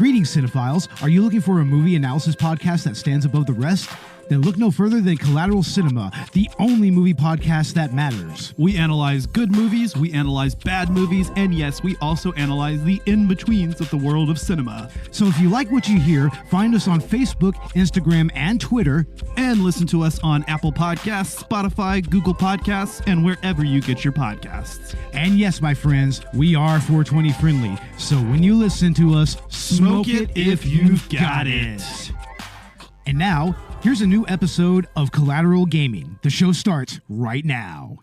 Greetings, cinephiles. Are you looking for a movie analysis podcast that stands above the rest? Then look no further than Collateral Cinema, the only movie podcast that matters. We analyze good movies, we analyze bad movies, and yes, we also analyze the in-betweens of the world of cinema. So if you like what you hear, find us on Facebook, Instagram, and Twitter. And listen to us on Apple Podcasts, Spotify, Google Podcasts, and wherever you get your podcasts. And yes, my friends, we are 420 friendly. So when you listen to us, smoke it if you've got it. And now, here's a new episode of Collateral Gaming. The show starts right now.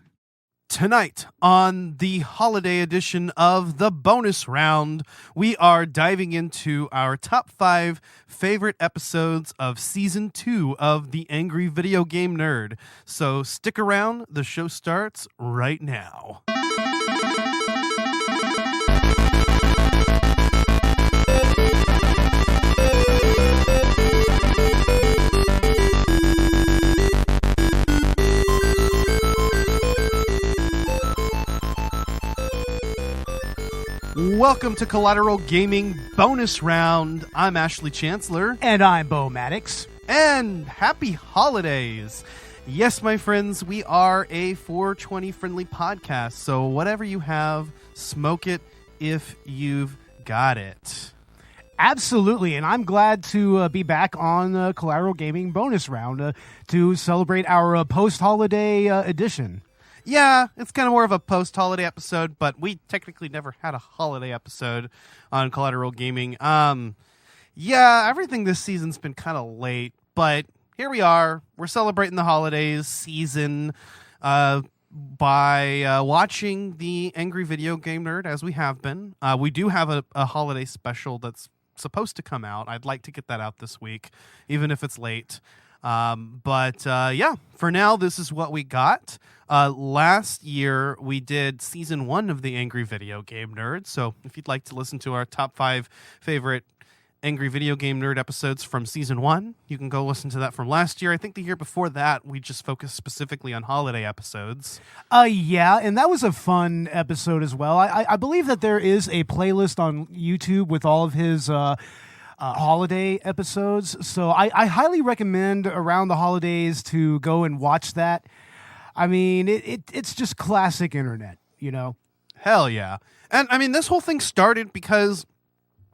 Tonight, on the holiday edition of the bonus round, we are diving into our top 5 favorite episodes of Season 2 of The Angry Video Game Nerd. So stick around, the show starts right now. Welcome to Collateral Gaming Bonus Round. I'm Ashley Chancellor. And I'm Bo Maddox. And happy holidays. Yes, my friends, we are a 420 friendly podcast. So whatever you have, smoke it if you've got it. Absolutely, and I'm glad to be back on Collateral Gaming Bonus Round to celebrate our post-holiday edition. Yeah, it's kind of more of a post-holiday episode, but we technically never had a holiday episode on Collateral Gaming. Yeah, everything this season's been kind of late, but here we are. We're celebrating the holidays season by watching The Angry Video Game Nerd, as we have been. We do have a holiday special that's supposed to come out. I'd like to get that out this week, even if it's late. But for now, this is what we got. Last year, we did Season 1 of The Angry Video Game Nerd. So if you'd like to listen to our top 5 favorite Angry Video Game Nerd episodes from Season 1, you can go listen to that from last year. I think the year before that, we just focused specifically on holiday episodes. Yeah, and that was a fun episode as well. I believe that there is a playlist on YouTube with all of his holiday episodes. So I highly recommend around the holidays to go and watch that. I mean, it's just classic internet, you know? Hell yeah. And I mean, this whole thing started because,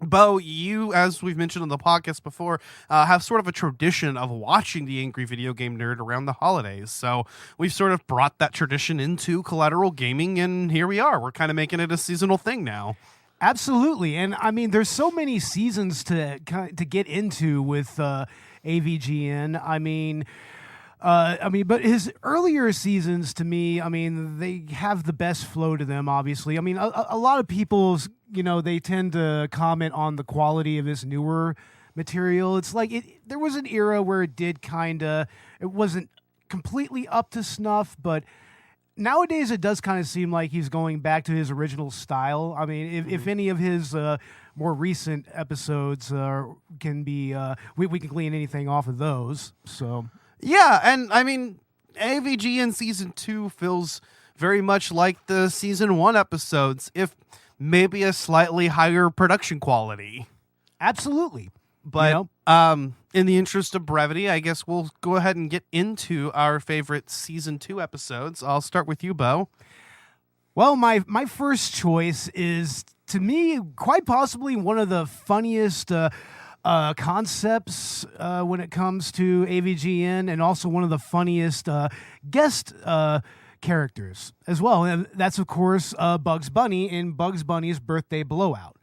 Bo, you, as we've mentioned on the podcast before, have sort of a tradition of watching The Angry Video Game Nerd around the holidays. So we've sort of brought that tradition into Collateral Gaming, and here we are. We're kind of making it a seasonal thing now. Absolutely, and I mean, there's so many seasons to get into with AVGN. But his earlier seasons, to me, I mean, they have the best flow to them. Obviously, I mean, a lot of people, they tend to comment on the quality of his newer material. It's like there was an era where it wasn't completely up to snuff, but nowadays, it does kind of seem like he's going back to his original style. I mean, if any of his more recent episodes can be, we can glean anything off of those. So yeah, and I mean, AVGN Season 2 feels very much like the Season 1 episodes, if maybe a slightly higher production quality. Absolutely. But in the interest of brevity, I guess we'll go ahead and get into our favorite Season 2 episodes. I'll start with you, Bo. Well, my first choice is, to me, quite possibly one of the funniest concepts when it comes to AVGN, and also one of the funniest guest characters as well. And that's, of course, Bugs Bunny in Bugs Bunny's Birthday Blowout.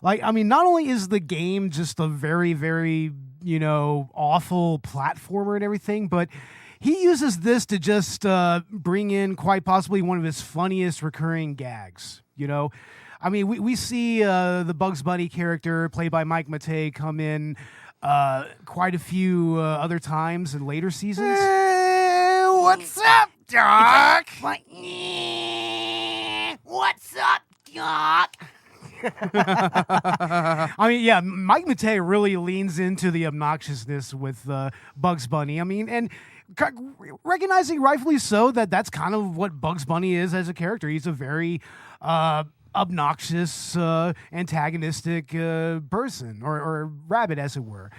Like, I mean, not only is the game just a very, very, awful platformer and everything, but he uses this to just bring in quite possibly one of his funniest recurring gags, I mean, we see the Bugs Bunny character played by Mike Matei come in quite a few other times in later seasons. What's up, Doc? What's up, Doc? I mean, yeah, Mike Matei really leans into the obnoxiousness with Bugs Bunny. I mean, and recognizing rightfully so that that's kind of what Bugs Bunny is as a character. He's a very obnoxious, antagonistic person or rabbit, as it were.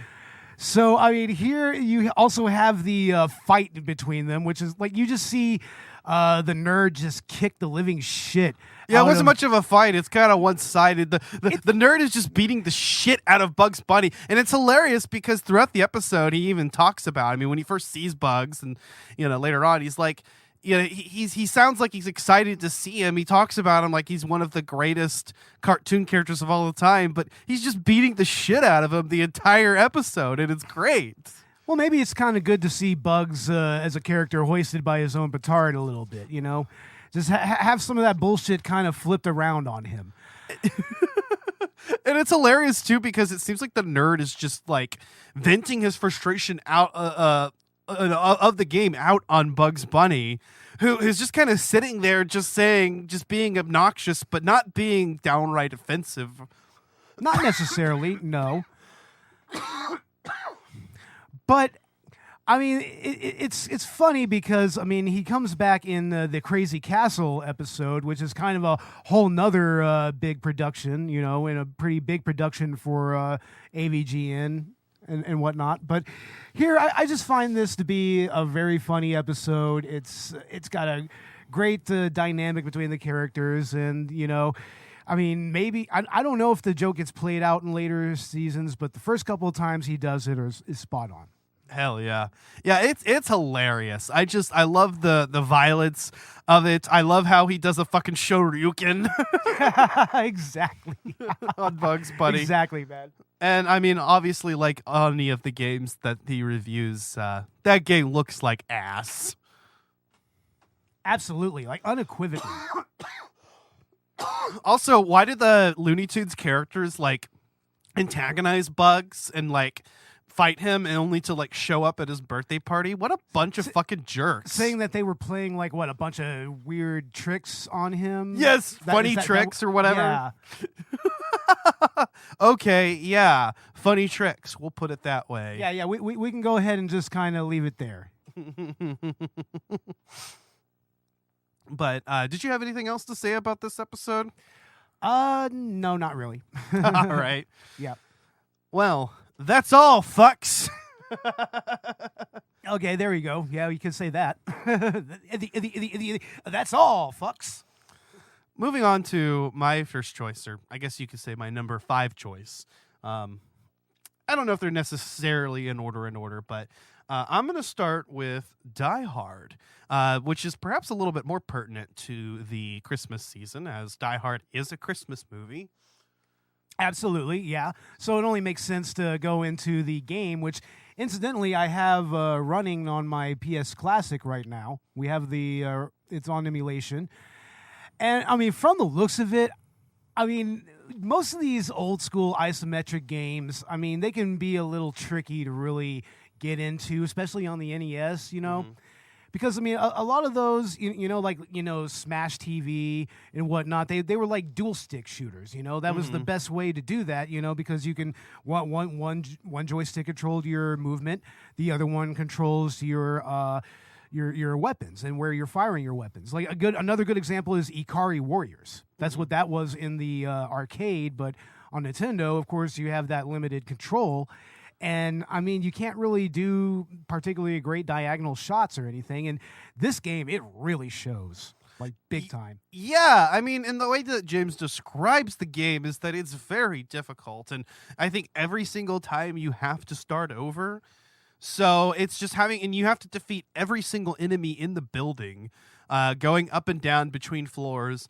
So, I mean, here you also have the fight between them, which is like you just see the nerd just kick the living shit. Yeah, it out wasn't of- much of a fight. It's kind of one-sided. The nerd is just beating the shit out of Bugs Bunny. And it's hilarious because throughout the episode, he even talks about, I mean, when he first sees Bugs and, later on, he's like, he sounds like he's excited to see him. He talks about him like he's one of the greatest cartoon characters of all the time, but he's just beating the shit out of him the entire episode, and it's great. Well, maybe it's kind of good to see Bugs as a character hoisted by his own petard a little bit, Just have some of that bullshit kind of flipped around on him. And it's hilarious, too, because it seems like the nerd is just, like, venting his frustration out of the game out on Bugs Bunny, who is just kind of sitting there just being obnoxious, but not being downright offensive. Not necessarily, no. But I mean, it's funny because I mean he comes back in the Crazy Castle episode, which is kind of a whole nother big production, and a pretty big production for AVGN and whatnot. But here, I just find this to be a very funny episode. It's got a great dynamic between the characters, and I mean, maybe I don't know if the joke gets played out in later seasons, but the first couple of times he does it is spot on. Hell yeah. Yeah, it's hilarious. I love the violence of it. I love how he does a fucking Shoryuken Exactly. on Bugs Bunny. Exactly, man. And I mean, obviously, like on any of the games that he reviews, that game looks like ass. Absolutely, like unequivocally. Also, why did the Looney Tunes characters like antagonize Bugs and like fight him and only to like show up at his birthday party? What a bunch of fucking jerks. Saying that they were playing like a bunch of weird tricks on him. Yes, funny tricks or whatever. Yeah. Okay, yeah, funny tricks. We'll put it that way. Yeah. We can go ahead and just kind of leave it there. But did you have anything else to say about this episode? No, not really. All right. Yeah. Well, that's all, fucks. Okay, there you go. Yeah, you can say that. That's all, fucks. Moving on to my first choice, or I guess you could say my number 5 choice. I don't know if they're necessarily in order, but I'm going to start with Die Hard, which is perhaps a little bit more pertinent to the Christmas season, as Die Hard is a Christmas movie. Absolutely, yeah. So it only makes sense to go into the game, which incidentally I have running on my PS Classic right now. We have it's on emulation. And I mean, from the looks of it, I mean, most of these old school isometric games, I mean, they can be a little tricky to really get into, especially on the NES, Mm-hmm. Because I mean, a lot of those, like Smash TV and whatnot, they were like dual stick shooters. That was the best way to do that. Because you can one joystick controlled your movement, the other one controls your weapons and where you're firing your weapons. Like another good example is Ikari Warriors. That's what that was in the arcade, but on Nintendo, of course, you have that limited control. And, I mean, you can't really do particularly great diagonal shots or anything. And this game, it really shows, like, big time. Yeah, I mean, and the way that James describes the game is that it's very difficult. And I think every single time you have to start over. So it's just and you have to defeat every single enemy in the building, going up and down between floors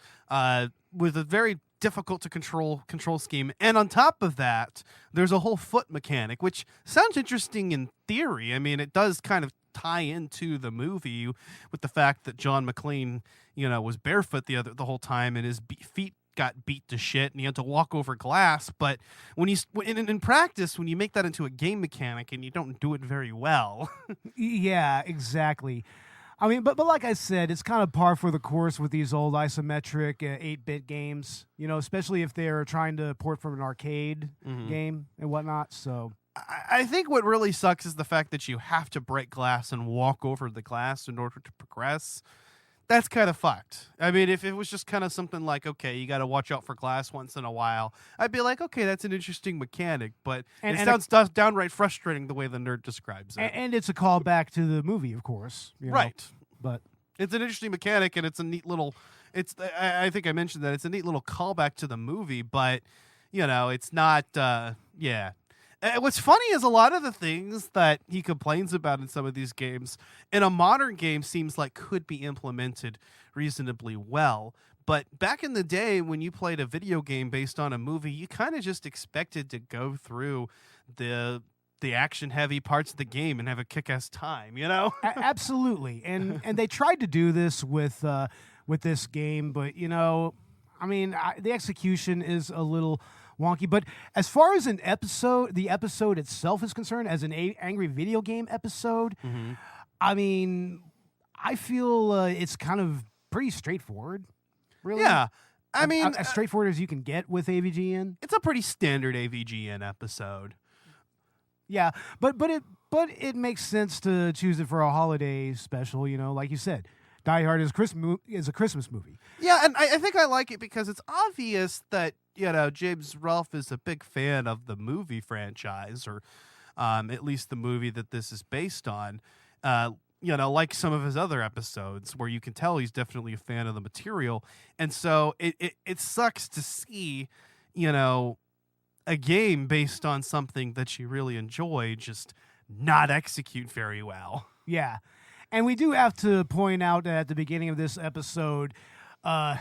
with a very difficult to control scheme. And on top of that, there's a whole foot mechanic, which sounds interesting in theory. I mean, it does kind of tie into the movie with the fact that John McClane, was barefoot the whole time, and his feet got beat to shit, and he had to walk over glass. But when in practice, when you make that into a game mechanic and you don't do it very well, Yeah, exactly. I mean, but like I said, it's kind of par for the course with these old isometric 8-bit games, especially if they're trying to port from an arcade game and whatnot. So I think what really sucks is the fact that you have to break glass and walk over the glass in order to progress. that's kind of fucked. I mean, if it was just kind of something like, okay, you got to watch out for glass once in a while, I'd be like, okay, that's an interesting mechanic, but it sounds downright frustrating the way the nerd describes it. And it's a callback to the movie, of course. You know? Right. But it's an interesting mechanic, and it's a neat little. I think I mentioned that it's a neat little callback to the movie, but it's not. Yeah. What's funny is a lot of the things that he complains about in some of these games in a modern game seems like could be implemented reasonably well. But back in the day when you played a video game based on a movie, you kind of just expected to go through the action-heavy parts of the game and have a kick-ass time, Absolutely. And they tried to do this with this game, but, the execution is a little wonky. But as far as the episode itself is concerned, as an angry video game episode, I feel it's kind of pretty straightforward, really. Yeah. As straightforward as you can get with AVGN. It's a pretty standard AVGN episode. Yeah, but it makes sense to choose it for a holiday special, like you said. Die Hard is a Christmas movie. Yeah, and I think I like it because it's obvious that, James Rolfe is a big fan of the movie franchise, or at least the movie that this is based on. Like some of his other episodes where you can tell he's definitely a fan of the material. And so it sucks to see, a game based on something that you really enjoy just not execute very well. Yeah. And we do have to point out that at the beginning of this episode, the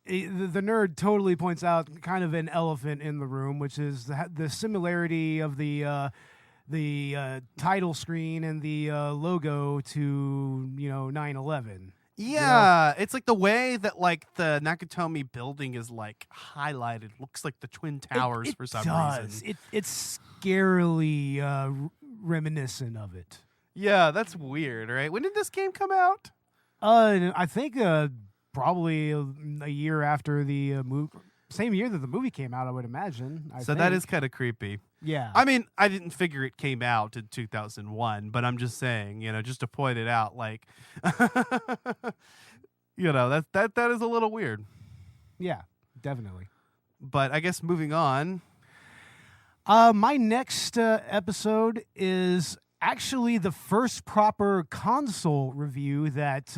nerd totally points out kind of an elephant in the room, which is the similarity of the title screen and the logo to 9/11. Yeah, it's like the way that the Nakatomi building is highlighted. Looks like the Twin Towers for some reason. It's scarily reminiscent of it. Yeah, that's weird, right? When did this game come out? I think probably a year after the movie. Same year that the movie came out, I would imagine. That is kind of creepy. Yeah. I mean, I didn't figure it came out in 2001, but I'm just saying, just to point it out, that is a little weird. Yeah, definitely. But I guess moving on. My next episode is actually the first proper console review that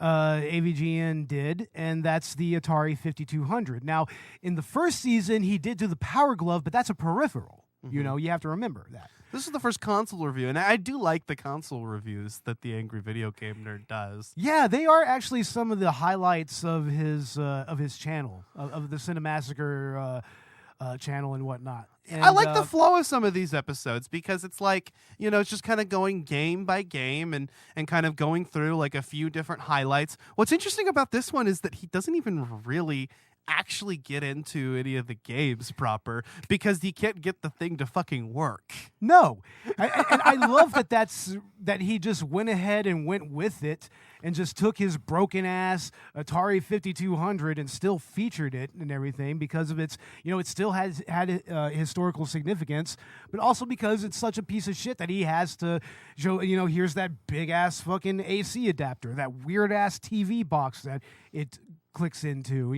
AVGN did, and that's the Atari 5200. Now, in the first season, he did do the Power Glove, but that's a peripheral. Mm-hmm. You have to remember that. This is the first console review, and I do like the console reviews that the Angry Video Game Nerd does. Yeah, they are actually some of the highlights of his channel, of the Cinemassacre channel and whatnot. And, I like the flow of some of these episodes because it's it's just kind of going game by game and kind of going through a few different highlights. What's interesting about this one is that he doesn't even really actually get into any of the games proper because he can't get the thing to fucking work. No. And I love that he just went ahead and went with it and just took his broken ass Atari 5200 and still featured it and everything because of its, it still had historical significance, but also because it's such a piece of shit that he has to show, here's that big ass fucking AC adapter, that weird ass TV box that it clicks into,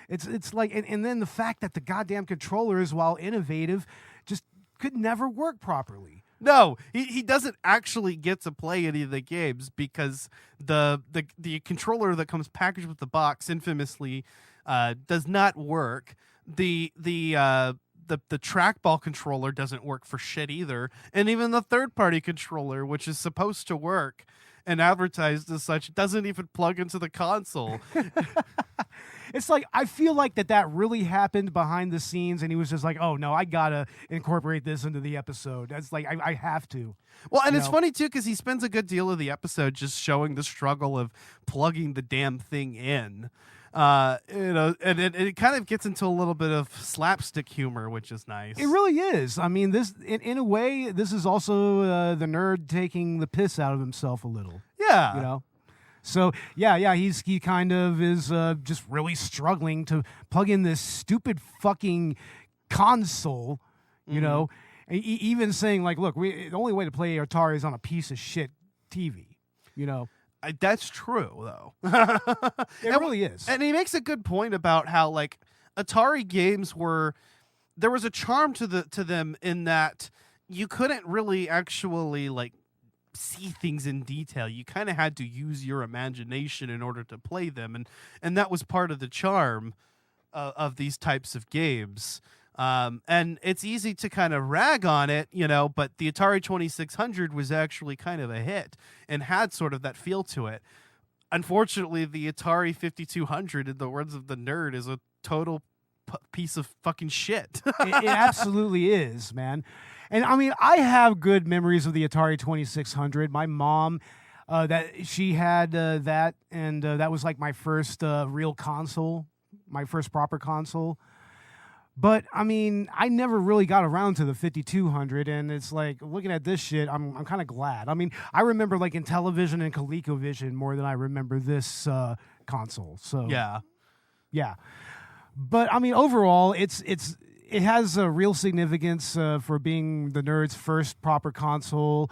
It's like, and then the fact that the goddamn controllers, while innovative, just could never work properly. No, he doesn't actually get to play any of the games because the controller that comes packaged with the box infamously does not work. The trackball controller doesn't work for shit either, and even the third-party controller, which is supposed to work and advertised as such, doesn't even plug into the console. It's like, I feel like that really happened behind the scenes, and he was just like, oh, no, I gotta incorporate this into the episode. That's like, I have to. Well, and it's funny, too, because he spends a good deal of the episode just showing the struggle of plugging the damn thing in. And it kind of gets into a little bit of slapstick humor, which is nice. It really is. I mean, this in a way, this is also the nerd taking the piss out of himself a little. Yeah. So, he kind of is just really struggling to plug in this stupid fucking console, even saying, look, the only way to play Atari is on a piece of shit TV, That's true, though. It really is. And he makes a good point about how like Atari games there was a charm to them in that you couldn't really actually like see things in detail. You kind of had to use your imagination in order to play them, and that was part of the charm of these types of games. And it's easy to kind of rag on it, but the Atari 2600 was actually kind of a hit and had sort of that feel to it. Unfortunately, the Atari 5200, in the words of the nerd, is a total piece of fucking shit. It absolutely is, man. And I mean, I have good memories of the Atari 2600. My mom, she had that, and that was like my first real console, my first proper console. But I mean, I never really got around to the 5200, and it's like looking at this shit, I'm kind of glad. I mean, I remember like in television and ColecoVision more than I remember this console. So yeah. But I mean, overall, it has a real significance for being the nerd's first proper console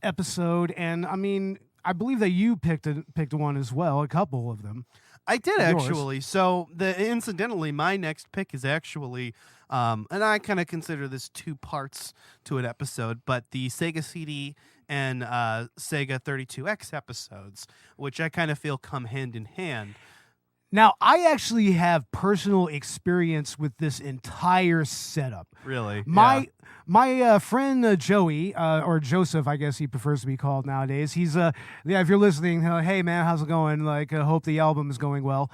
episode, and I mean, I believe that you picked one as well, a couple of them. I did Yours. actually. So incidentally, my next pick is actually, and I kind of consider this two parts to an episode, but the Sega CD and Sega 32X episodes, which I kind of feel come hand in hand. Now, I actually have personal experience with this entire setup. Really? My friend Joey, or Joseph, I guess he prefers to be called nowadays. He's if you're listening, hey man, how's it going? Like, I hope the album is going well.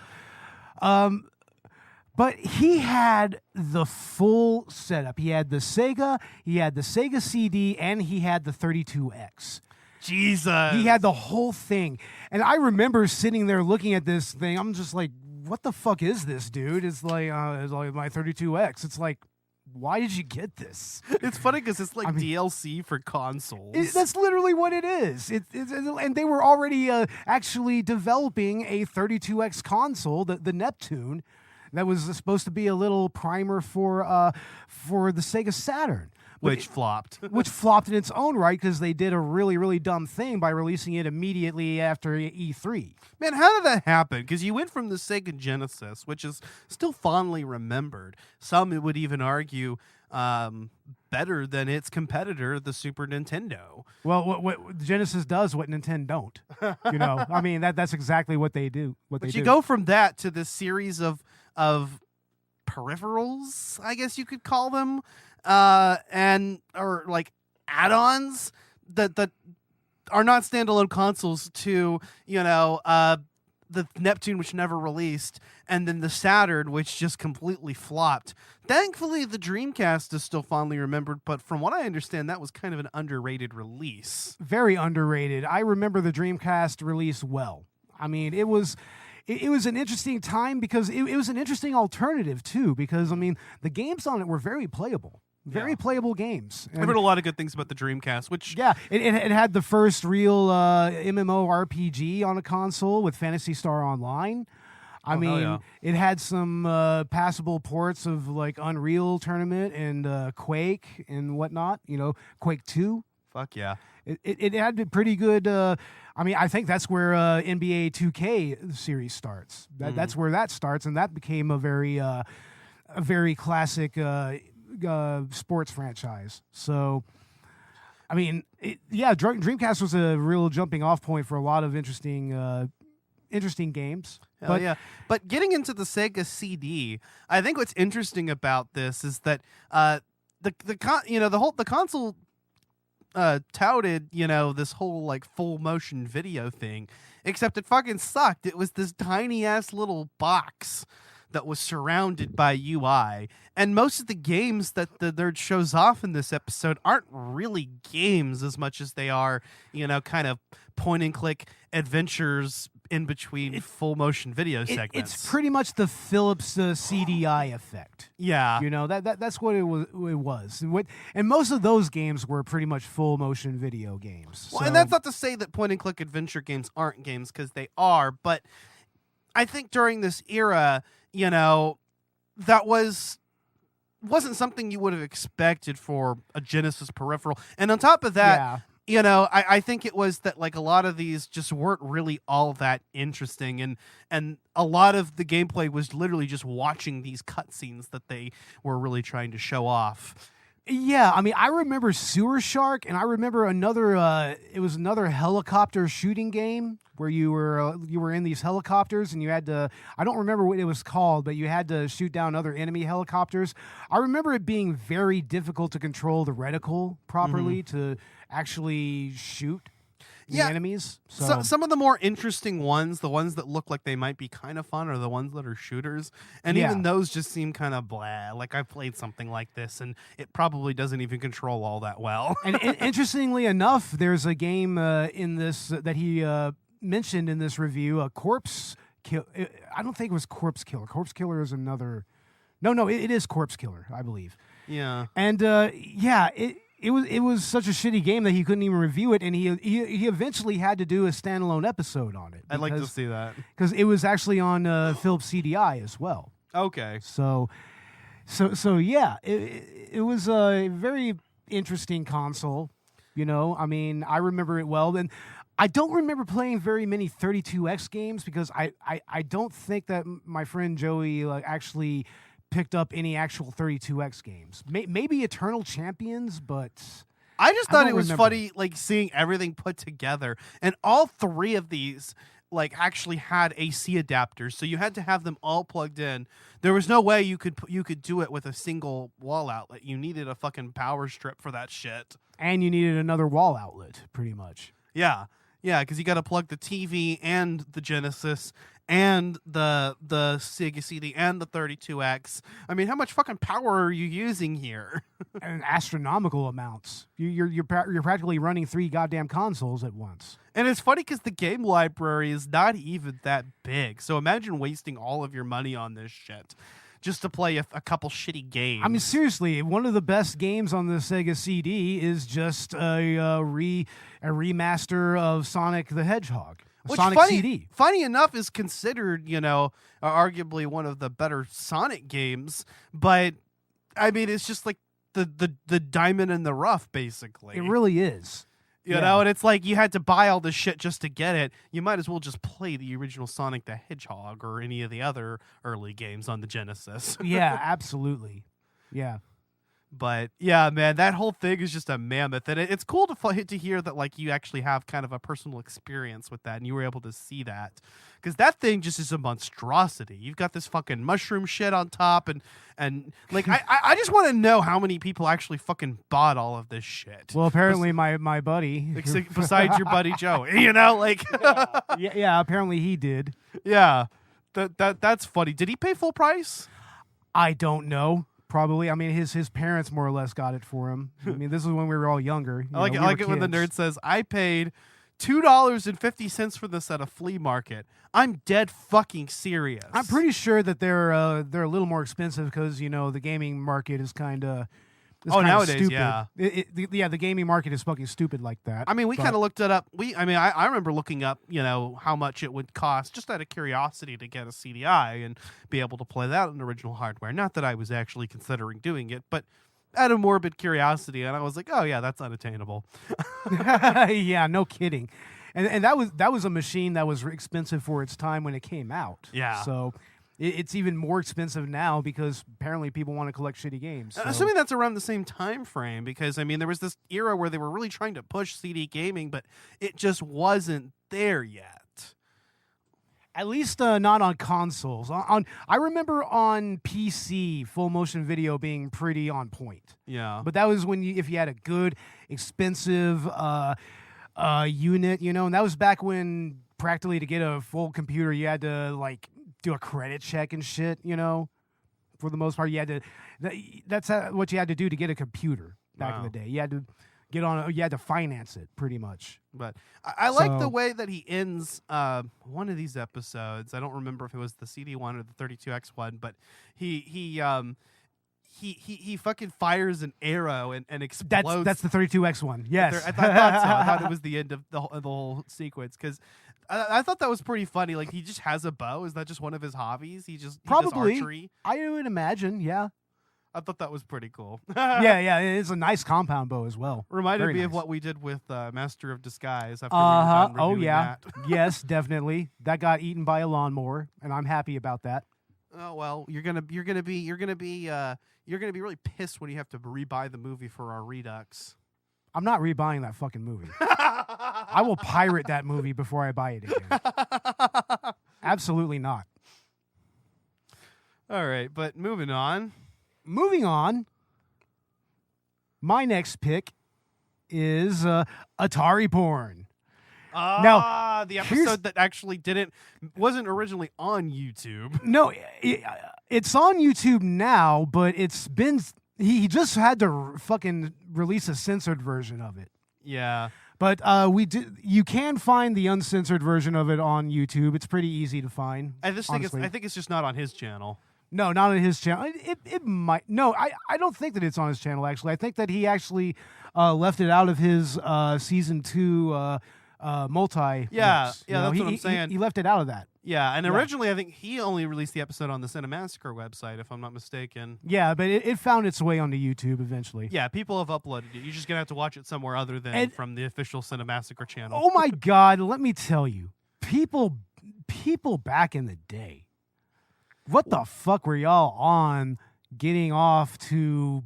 But he had the full setup. He had the Sega, he had the Sega CD, and he had the 32X. Jesus. He had the whole thing. And I remember sitting there looking at this thing. I'm just like, what the fuck is this, dude? It's like my 32X. It's like, why did you get this? It's funny because it's like DLC for consoles. That's literally what it is. And they were already actually developing a 32X console, the Neptune, that was supposed to be a little primer for the Sega Saturn. Which flopped. Which flopped in its own right because they did a really, really dumb thing by releasing it immediately after E3. Man, how did that happen? Because you went from the Sega Genesis, which is still fondly remembered. Some would even argue better than its competitor, the Super Nintendo. Well, what Genesis does, what Nintendo don't. I mean, that's exactly what they do. But you go from that to this series of peripherals, I guess you could call them. Or like add-ons that are not standalone consoles to the Neptune, which never released, and then the Saturn, which just completely flopped. Thankfully, the Dreamcast is still fondly remembered, but from what I understand, that was kind of an underrated release. Very underrated. I remember the Dreamcast release well. I mean, it was an interesting time because it was an interesting alternative too. Because I mean, the games on it were very playable. Very playable games. I've heard a lot of good things about the Dreamcast, which... Yeah, it had the first real MMORPG on a console with Phantasy Star Online. I mean, it had some passable ports of like Unreal Tournament and Quake and whatnot. Quake 2. Fuck yeah. It had a pretty good... I mean, I think that's where NBA 2K series starts. That's where that starts, and that became a very classic... sports franchise. So, I mean, Dreamcast was a real jumping off point for a lot of interesting games. But getting into the Sega CD, I think what's interesting about this is that the console touted this whole like full motion video thing, except it fucking sucked. It was this tiny ass little box that was surrounded by UI. And most of the games that the nerd shows off in this episode aren't really games as much as they are, kind of point and click adventures in between full motion video segments. It's pretty much the Philips CDI effect. Yeah. That's what it was. And most of those games were pretty much full motion video games. Well, and that's not to say that point and click adventure games aren't games, because they are, but I think during this era, that wasn't something you would have expected for a Genesis peripheral. And on top of that, I think it was that like a lot of these just weren't really all that interesting, and a lot of the gameplay was literally just watching these cutscenes that they were really trying to show off. Yeah, I mean, I remember Sewer Shark, and I remember another. It was another helicopter shooting game where you were in these helicopters, and you had to. I don't remember what it was called, but you had to shoot down other enemy helicopters. I remember it being very difficult to control the reticle properly to actually shoot the enemies. So some of the more interesting ones, the ones that look like they might be kind of fun, are the ones that are shooters. And even those just seem kind of blah. Like I played something like this, and it probably doesn't even control all that well. And interestingly enough, there's a game in this that he mentioned in this review, a Corpse Kill. I don't think it was Corpse Killer. Corpse Killer is another. No, it is Corpse Killer, I believe. Yeah. And It was such a shitty game that he couldn't even review it, and he eventually had to do a standalone episode on it. I'd like to see that because it was actually on Philips CDI as well. Okay, so yeah, it was a very interesting console. I mean, I remember it well, and I don't remember playing very many 32X games because I don't think that my friend Joey actually picked up any actual 32X games. Maybe Eternal Champions, but I just thought it was funny, like seeing everything put together, and all three of these like actually had AC adapters, so you had to have them all plugged in. There was no way you could do it with a single wall outlet. You needed a fucking power strip for that shit, and you needed another wall outlet, pretty much. Yeah, because you got to plug the TV and the Genesis and the Sega CD and the 32X. I mean, how much fucking power are you using here? And astronomical amounts. You're practically running 3 goddamn consoles at once. And it's funny because the game library is not even that big. So imagine wasting all of your money on this shit just to play a couple shitty games. I mean, seriously, one of the best games on the Sega CD is just a remaster of Sonic the Hedgehog. Which, Sonic CD. Funny enough, is considered, arguably one of the better Sonic games. But I mean, it's just like the diamond in the rough, basically. It really is. You know, and it's like you had to buy all this shit just to get it. You might as well just play the original Sonic the Hedgehog or any of the other early games on the Genesis. Yeah, absolutely. Yeah. But yeah, man, that whole thing is just a mammoth, and it's cool to hear that like you actually have kind of a personal experience with that, and you were able to see that, because that thing just is a monstrosity. You've got this fucking mushroom shit on top, and like I just want to know how many people actually fucking bought all of this shit. Well, apparently my buddy, besides your buddy Joe, like yeah, apparently he did. Yeah, that's funny. Did he pay full price? I don't know. Probably. I mean, his parents more or less got it for him. I mean, this is when we were all younger. I like it when the nerd says, I paid $2.50 for this at a flea market. I'm dead fucking serious. I'm pretty sure that they're a little more expensive because, the gaming market is kind of... nowadays, stupid. yeah. The gaming market is fucking stupid like that. I mean, we kind of looked it up. I remember looking up, how much it would cost just out of curiosity to get a CDI and be able to play that on original hardware. Not that I was actually considering doing it, but out of morbid curiosity, and I was like, oh yeah, that's unattainable. Yeah, no kidding. And that was a machine that was expensive for its time when it came out. Yeah. So it's even more expensive now because apparently people want to collect shitty games. So. Assuming that's around the same time frame, because I mean there was this era where they were really trying to push CD gaming, but it just wasn't there yet. At least not on consoles. I remember on PC, full motion video being pretty on point. Yeah. But that was if you had a good, expensive unit, and that was back when practically to get a full computer you had to do a credit check and shit, for the most part. You had to. That's what you had to do to get a computer back in the day. You had to you had to finance it pretty much. But I like the way that he ends one of these episodes. I don't remember if it was the CD one or the 32X one, but he fucking fires an arrow and explodes. That's the 32X one. Yes, I thought so. I thought it was the end of the whole sequence because I thought that was pretty funny. Like he just has a bow. Is that just one of his hobbies? He does probably archery. I would imagine. Yeah. I thought that was pretty cool. yeah, it's a nice compound bow as well. Reminded Very me of nice. what we did with Master of Disguise after we were done Oh reviewing yeah. that. Yes, definitely. That got eaten by a lawnmower, and I'm happy about that. Oh well, you're gonna be really pissed when you have to rebuy the movie for our Redux. I'm not rebuying that fucking movie. I will pirate that movie before I buy it again. Absolutely not. All right, but moving on. Moving on. My next pick is Atari porn. Now, The here's- episode that actually wasn't originally on YouTube. No, it's on YouTube now, but it's been. He just had to fucking release a censored version of it. Yeah. But you can find the uncensored version of it on YouTube. It's pretty easy to find. I think it's just not on his channel. No, not on his channel. It might. No, I don't think that it's on his channel, actually. I think that he actually left it out of his season 2 multi. Yeah, mix. yeah, that's what I'm saying. He left it out of that. Yeah, and Yeah. originally I think he only released the episode on the Cinemassacre website, if I'm not mistaken. Yeah, but it found its way onto YouTube eventually. Yeah, people have uploaded it. You're just going to have to watch it somewhere other than from the official Cinemassacre channel. Oh my God, let me tell you. People back in the day. What the fuck were y'all on getting off to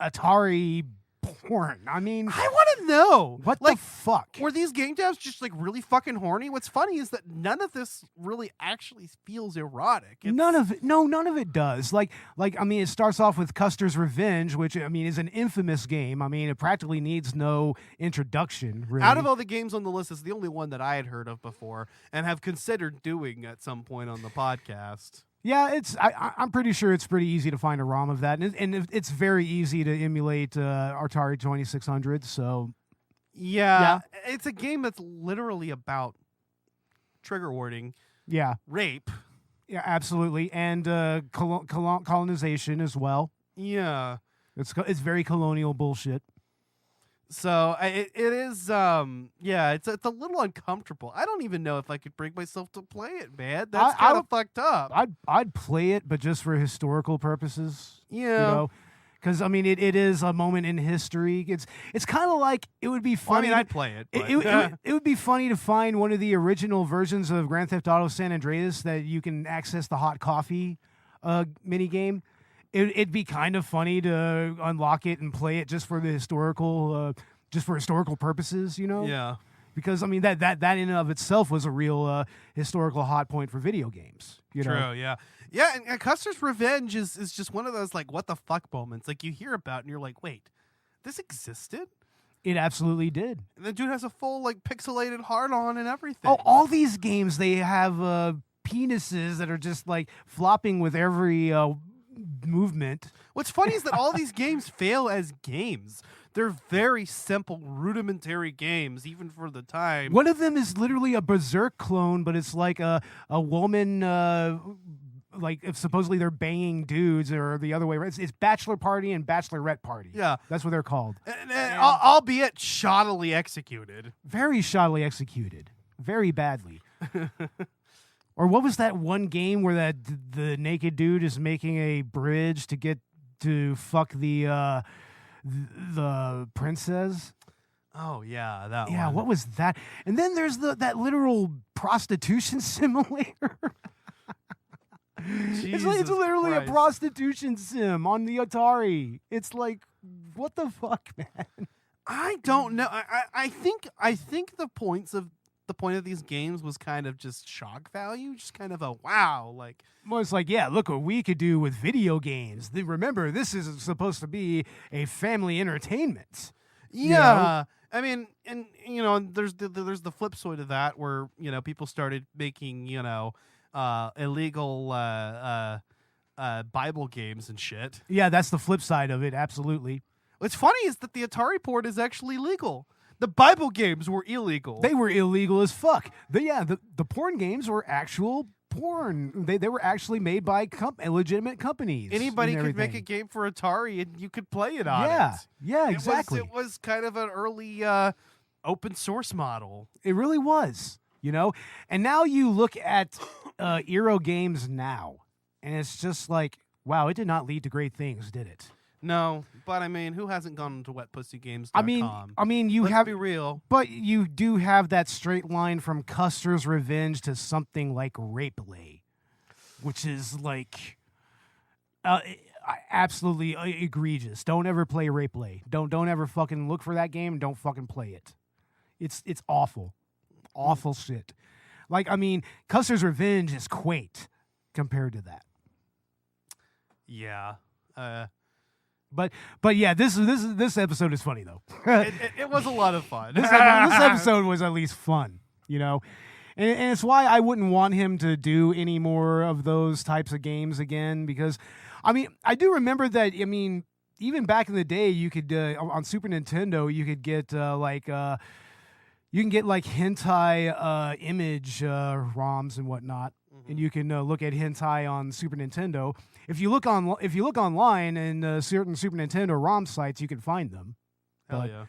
Atari porn? I mean, I want to know. what like, the fuck? were these game devs just like really fucking horny? What's funny is that none of this really actually feels erotic. None of it does. Like I mean, it starts off with Custer's Revenge, which I mean is an infamous game. I mean, it practically needs no introduction. Really. Out of all the games on the list, it's the only one that I had heard of before and have considered doing at some point on the podcast. Yeah, I'm pretty sure it's pretty easy to find a ROM of that, and it's very easy to emulate Atari 2600. So yeah, it's a game that's literally about trigger warning, yeah, rape. yeah, absolutely, and colonization as well. Yeah. It's very colonial bullshit. So it is, it's a little uncomfortable. I don't even know if I could bring myself to play it, man. That's kind of fucked up. I'd play it, but just for historical purposes. Yeah. You know, because I mean, it is a moment in history. It's kind of like it would be funny. I'd play it. But. It would be funny to find one of the original versions of Grand Theft Auto San Andreas that you can access the hot coffee mini game. It'd be kind of funny to unlock it and play it just for the historical purposes, you know? Yeah. Because I mean that in and of itself was a real historical hot point for video games. You know? True, yeah. Yeah, and Custer's Revenge is just one of those like what the fuck moments like you hear about and you're like, wait, this existed? It absolutely did. And the dude has a full like pixelated hard on and everything. Oh, all these games they have penises that are just like flopping with every movement. What's funny is that all these games fail as games. They're very simple, rudimentary games, even for the time. One of them is literally a Berserk clone, but it's like a woman, like if supposedly they're banging dudes, or the other way around. It's Bachelor Party and Bachelorette Party. Yeah. That's what they're called. Albeit shoddily executed. Very shoddily executed. Very badly. Or what was that one game where the naked dude is making a bridge to get to fuck the princess? Oh yeah, that one. Yeah, what was that? And then there's that literal prostitution simulator. It's literally Christ. a prostitution sim on the Atari. It's like, what the fuck, man? I don't know. I think the point of these games was kind of just shock value, just kind of a wow, like. Well, it's like, yeah, look what we could do with video games. Remember, this is supposed to be a family entertainment. Yeah, I mean, and there's the flip side of that where people started making illegal Bible games and shit. Yeah, that's the flip side of it. Absolutely. What's funny is that the Atari port is actually legal. The Bible games were illegal. They were illegal as fuck. The porn games were actual porn. They were actually made by legitimate companies. Anybody and could make everything. a game for Atari and you could play it on Yeah, it. yeah, exactly. It was kind of an early open source model. It really was, And now you look at Euro games now, and it's just like, Wow, it did not lead to great things, did it? No, but I mean, who hasn't gone to wetpussygames.com? I mean, you Let's have be real. but you do have that straight line from Custer's Revenge to something like Rapeplay, which is like absolutely egregious. Don't ever play Rapeplay. Don't ever fucking look for that game. Don't fucking play it. It's awful, awful shit. Like, I mean, Custer's Revenge is quaint compared to that. Yeah. But yeah, this episode is funny though. It was a lot of fun. This episode was at least fun, you know, and it's why I wouldn't want him to do any more of those types of games again. Because, I mean, I do remember that. I mean, even back in the day, you could on Super Nintendo, you could get you can get like hentai image ROMs and whatnot, and you can look at hentai on Super Nintendo. If you look online in certain Super Nintendo ROM sites, you can find them. Hell yeah.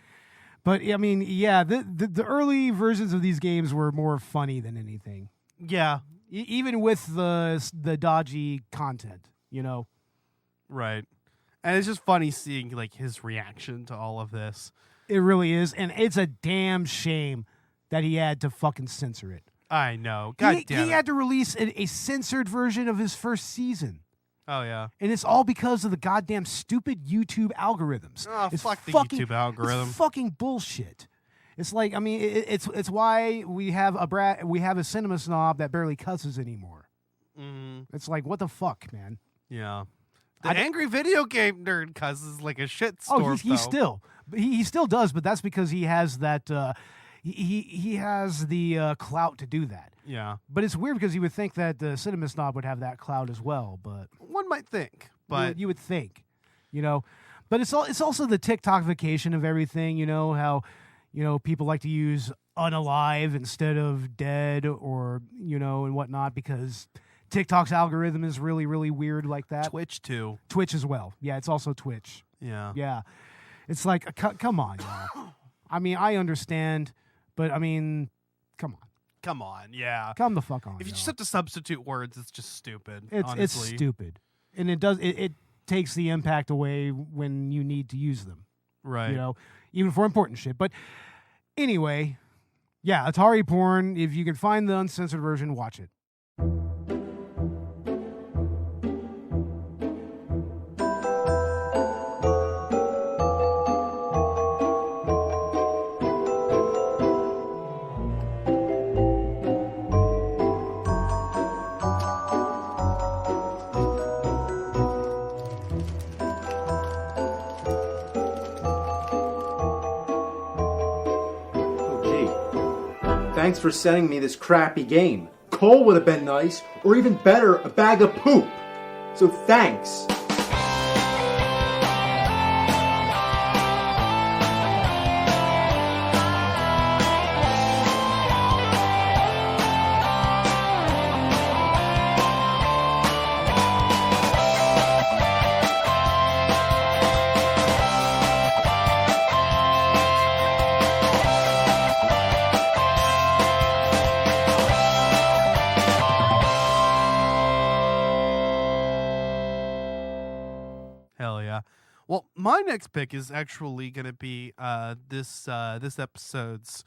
But I mean, yeah, the early versions of these games were more funny than anything. Yeah. Even with the dodgy content, you know. Right. And it's just funny seeing like his reaction to all of this. It really is, and it's a damn shame that he had to fucking censor it. I know. God damn it. He had to release a censored version of his first season. Oh, yeah. And it's all because of the goddamn stupid YouTube algorithms. Oh, it's fuck the fucking, YouTube algorithm. It's fucking bullshit. It's like, I mean, it's why we have a cinema snob that barely cusses anymore. Mm. It's like, what the fuck, man? Yeah. The angry video game nerd cusses like a shitstorm. Oh, he still does, but that's because he has that he has the clout to do that. Yeah. But it's weird because you would think that the cinema snob would have that clout as well, but one might think, but you would think, you know. But it's also the TikTokification of everything, you know, how, you know, people like to use unalive instead of dead or, you know, and whatnot because TikTok's algorithm is really, really weird like that. Twitch too. Twitch as well. Yeah, it's also Twitch. Yeah. Yeah. It's like, come on, y'all. I mean, I understand, but I mean, come on. Come on, yeah. Come the fuck on. If you y'all. just have to substitute words, it's just stupid. It's honestly. stupid. And it takes the impact away when you need to use them. Right. You know, even for important shit. But anyway, yeah, Atari porn, if you can find the uncensored version, watch it. Thanks for sending me this crappy game. Coal would have been nice, or even better, a bag of poop. So thanks. Hell yeah. Well, my next pick is actually going to be this episode's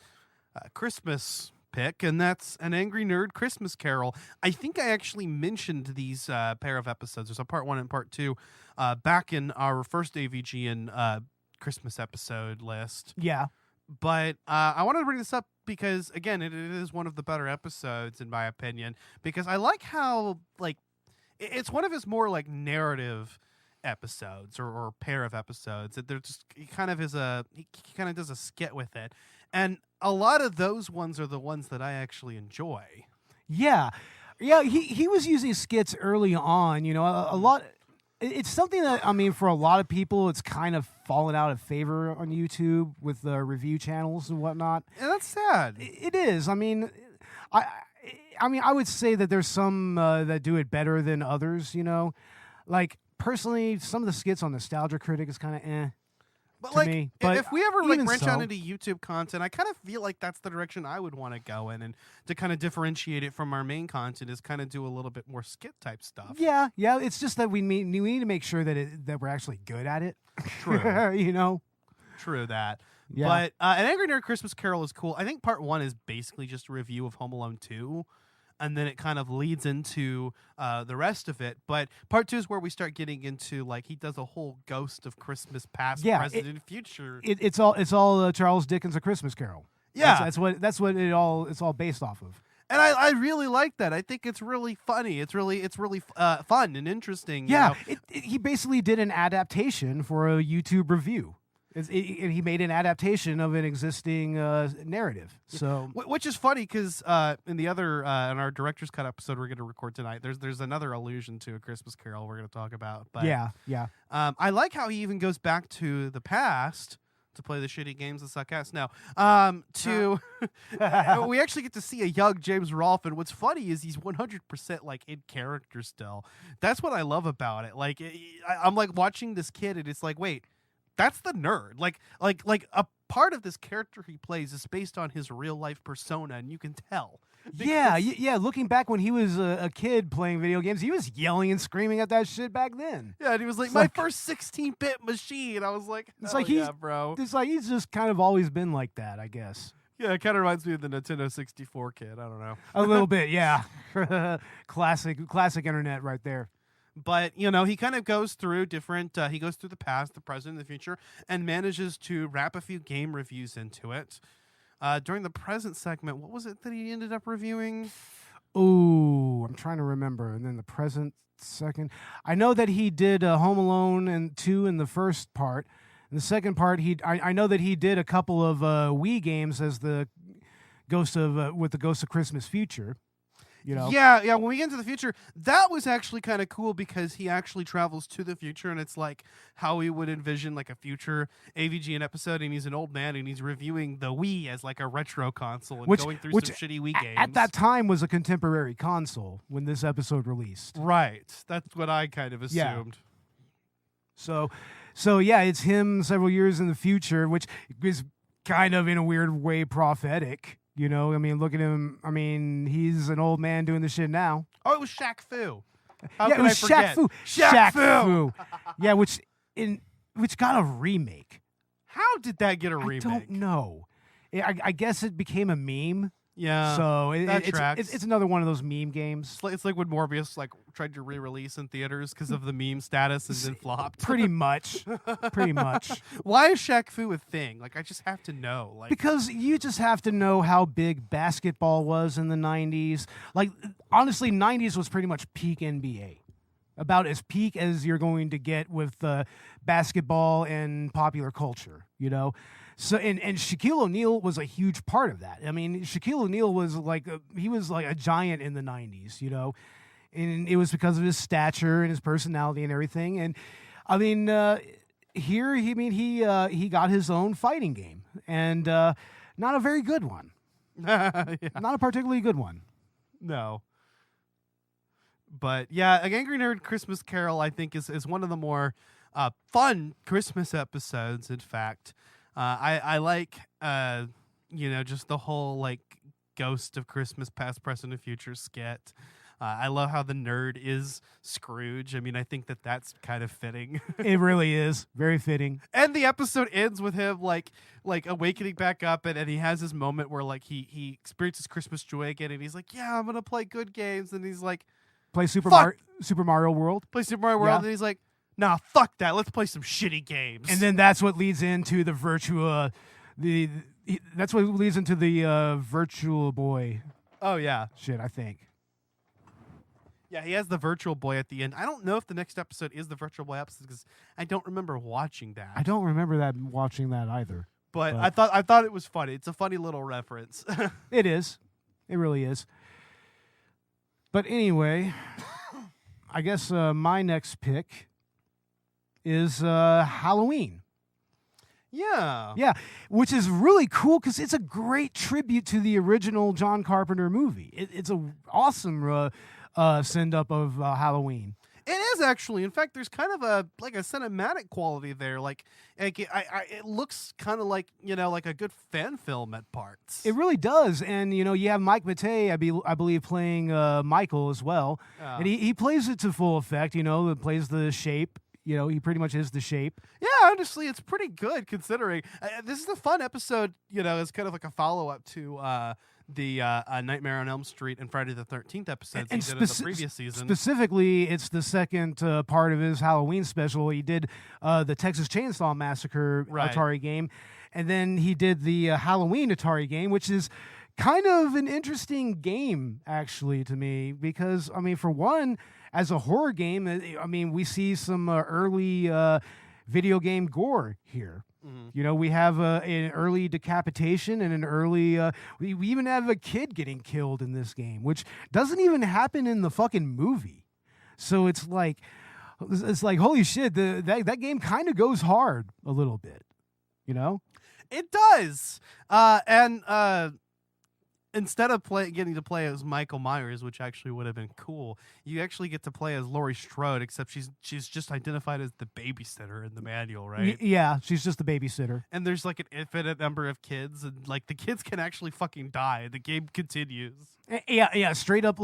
Christmas pick, and that's An Angry Nerd Christmas Carol. I think I actually mentioned these pair of episodes. There's a part 1 and part 2 back in our first AVGN Christmas episode list. Yeah. But I wanted to bring this up because, again, it is one of the better episodes, in my opinion, because I like how, like, it's one of his more, like, narrative episodes or pair of episodes. They're just, he kind of does a skit with it. And a lot of those ones are the ones that I actually enjoy. Yeah. Yeah, he was using skits early on, you know, a lot. It's something that, I mean, for a lot of people, it's kind of fallen out of favor on YouTube with the review channels and whatnot. And that's sad. It is. I mean, I would say that there's some that do it better than others, you know. Like, personally, some of the skits on Nostalgia Critic is kind of eh. But to like, me. But if we ever like even branch so, out into YouTube content, I kind of feel like that's the direction I would want to go in, and to kind of differentiate it from our main content is kind of do a little bit more skit type stuff. yeah, it's just that we need to make sure that we're actually good at it. True. You know. True that. Yeah. But An Angry Nerd Christmas Carol is cool. I think part 1 is basically just a review of Home Alone 2. And then it kind of leads into the rest of it. But part 2 is where we start getting into, like, he does a whole Ghost of Christmas Past, Present, and Future. It's all Charles Dickens' A Christmas Carol. Yeah. That's what it's all based off of. And I really like that. I think it's really funny. It's really fun and interesting. you Yeah, know? he basically did an adaptation for a YouTube review. He made an adaptation of an existing narrative. So, Which is funny because in the other in our director's cut episode we're going to record tonight, there's another allusion to A Christmas Carol we're going to talk about. But yeah. I like how he even goes back to the past to play the shitty games that suck ass. No, we actually get to see a young James Rolfe, and what's funny is he's 100% like in character still. That's what I love about it. Like I'm like watching this kid, and it's like, wait, that's the nerd. Like a part of this character he plays is based on his real life persona, and you can tell. Yeah. Looking back when he was a kid playing video games, he was yelling and screaming at that shit back then. Yeah, and he was like, my first 16-bit machine. I was like, It's hell like yeah, bro. It's like he's just kind of always been like that, I guess. Yeah, it kind of reminds me of the Nintendo 64 kid. I don't know. A little bit, yeah. classic internet right there. But, you know, he kind of goes through different, he goes through the past, the present, and the future, and manages to wrap a few game reviews into it. During the present segment, what was it that he ended up reviewing? Ooh, I'm trying to remember. And then the present second. I know that he did Home Alone 2 in the first part. In the second part, I know that he did a couple of Wii games as the Ghost of Christmas Future. You know? Yeah. When we get into the future, that was actually kind of cool because he actually travels to the future, and it's like how he would envision like a future AVGN episode, and he's an old man, and he's reviewing the Wii as like a retro console and going through some shitty Wii games. At that time was a contemporary console when this episode released. Right. That's what I kind of assumed. Yeah. So yeah, it's him several years in the future, which is kind of in a weird way prophetic. You know, I mean, look at him. I mean, he's an old man doing the shit now. Oh, it was Shaq Fu. How yeah, can it was I forget? Shaq Fu. Shaq Fu. Yeah, which got a remake. How did that get a remake? I don't know. I guess it became a meme. Yeah. So that tracks. it's another one of those meme games. It's like when Morbius like tried to re-release in theaters because of the meme status and then flopped. Pretty much. Why is Shaq Fu a thing? Like, I just have to know. Like, because you just have to know how big basketball was in the 90s. Like, honestly, 90s was pretty much peak NBA. About as peak as you're going to get with basketball and popular culture, you know? So and Shaquille O'Neal was a huge part of that. I mean, Shaquille O'Neal was like a giant in the 90s, you know? And it was because of his stature and his personality and everything. And I mean, he got his own fighting game, and not a very good one. yeah. Not a particularly good one. No. But yeah, An Angry Nerd Christmas Carol, I think, is one of the more fun Christmas episodes. In fact, I like just the whole like Ghost of Christmas Past, Present, and Future skit. I love how the nerd is Scrooge. I mean, I think that's kind of fitting. It really is very fitting. And the episode ends with him like awakening back up, and he has this moment where like he experiences Christmas joy again, and he's like, "Yeah, I'm gonna play good games," and he's like, Play Super Mario World. Play Super Mario World, and he's like, "Nah, fuck that. Let's play some shitty games." And then that's what leads into the Virtua, that's what leads into the Virtual Boy. Oh yeah, shit. I think. Yeah, he has the Virtual Boy at the end. I don't know if the next episode is the Virtual Boy episode because I don't remember watching that. I don't remember watching that either. But I thought it was funny. It's a funny little reference. It is. It really is. But anyway, I guess my next pick is Halloween. Yeah. Yeah, which is really cool because it's a great tribute to the original John Carpenter movie. It's an awesome send-up of Halloween. It is actually. In fact, there's kind of a cinematic quality there. It looks kind of like like a good fan film at parts. It really does, and you have Mike Matei, I believe, playing Michael as well, and he plays it to full effect. Plays the shape. He pretty much is the shape. Yeah, honestly, it's pretty good considering. This is a fun episode. It's kind of like a follow up to the Nightmare on Elm Street and Friday the 13th episodes he did in the previous season. Specifically, it's the second part of his Halloween special. He did the Texas Chainsaw Massacre Atari game, and then he did the Halloween Atari game, which is kind of an interesting game, actually, to me, because, for one, as a horror game, we see some early video game gore here. Mm-hmm. We have an early decapitation and an early... we even have a kid getting killed in this game, which doesn't even happen in the fucking movie. So it's like, holy shit, that game kind of goes hard a little bit, It does. Instead of getting to play as Michael Myers, which actually would have been cool, you actually get to play as Laurie Strode, except she's just identified as the babysitter in the manual, right? Yeah, she's just the babysitter. And there's an infinite number of kids, and the kids can actually fucking die. The game continues. Yeah, straight up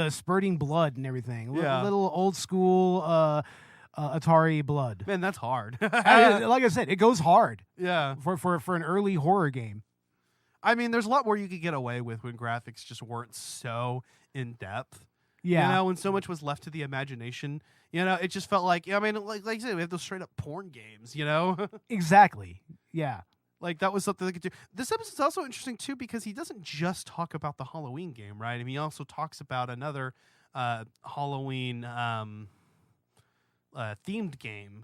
spurting blood and everything. Yeah. Little old school Atari blood. Man, that's hard. Like I said, it goes hard. Yeah. For an early horror game. There's a lot more you could get away with when graphics just weren't so in depth. Yeah. When so much was left to the imagination, it just felt like you said, we have those straight up porn games, Exactly. Yeah. That was something they could do. This episode's also interesting too because he doesn't just talk about the Halloween game, right? He also talks about another Halloween themed game.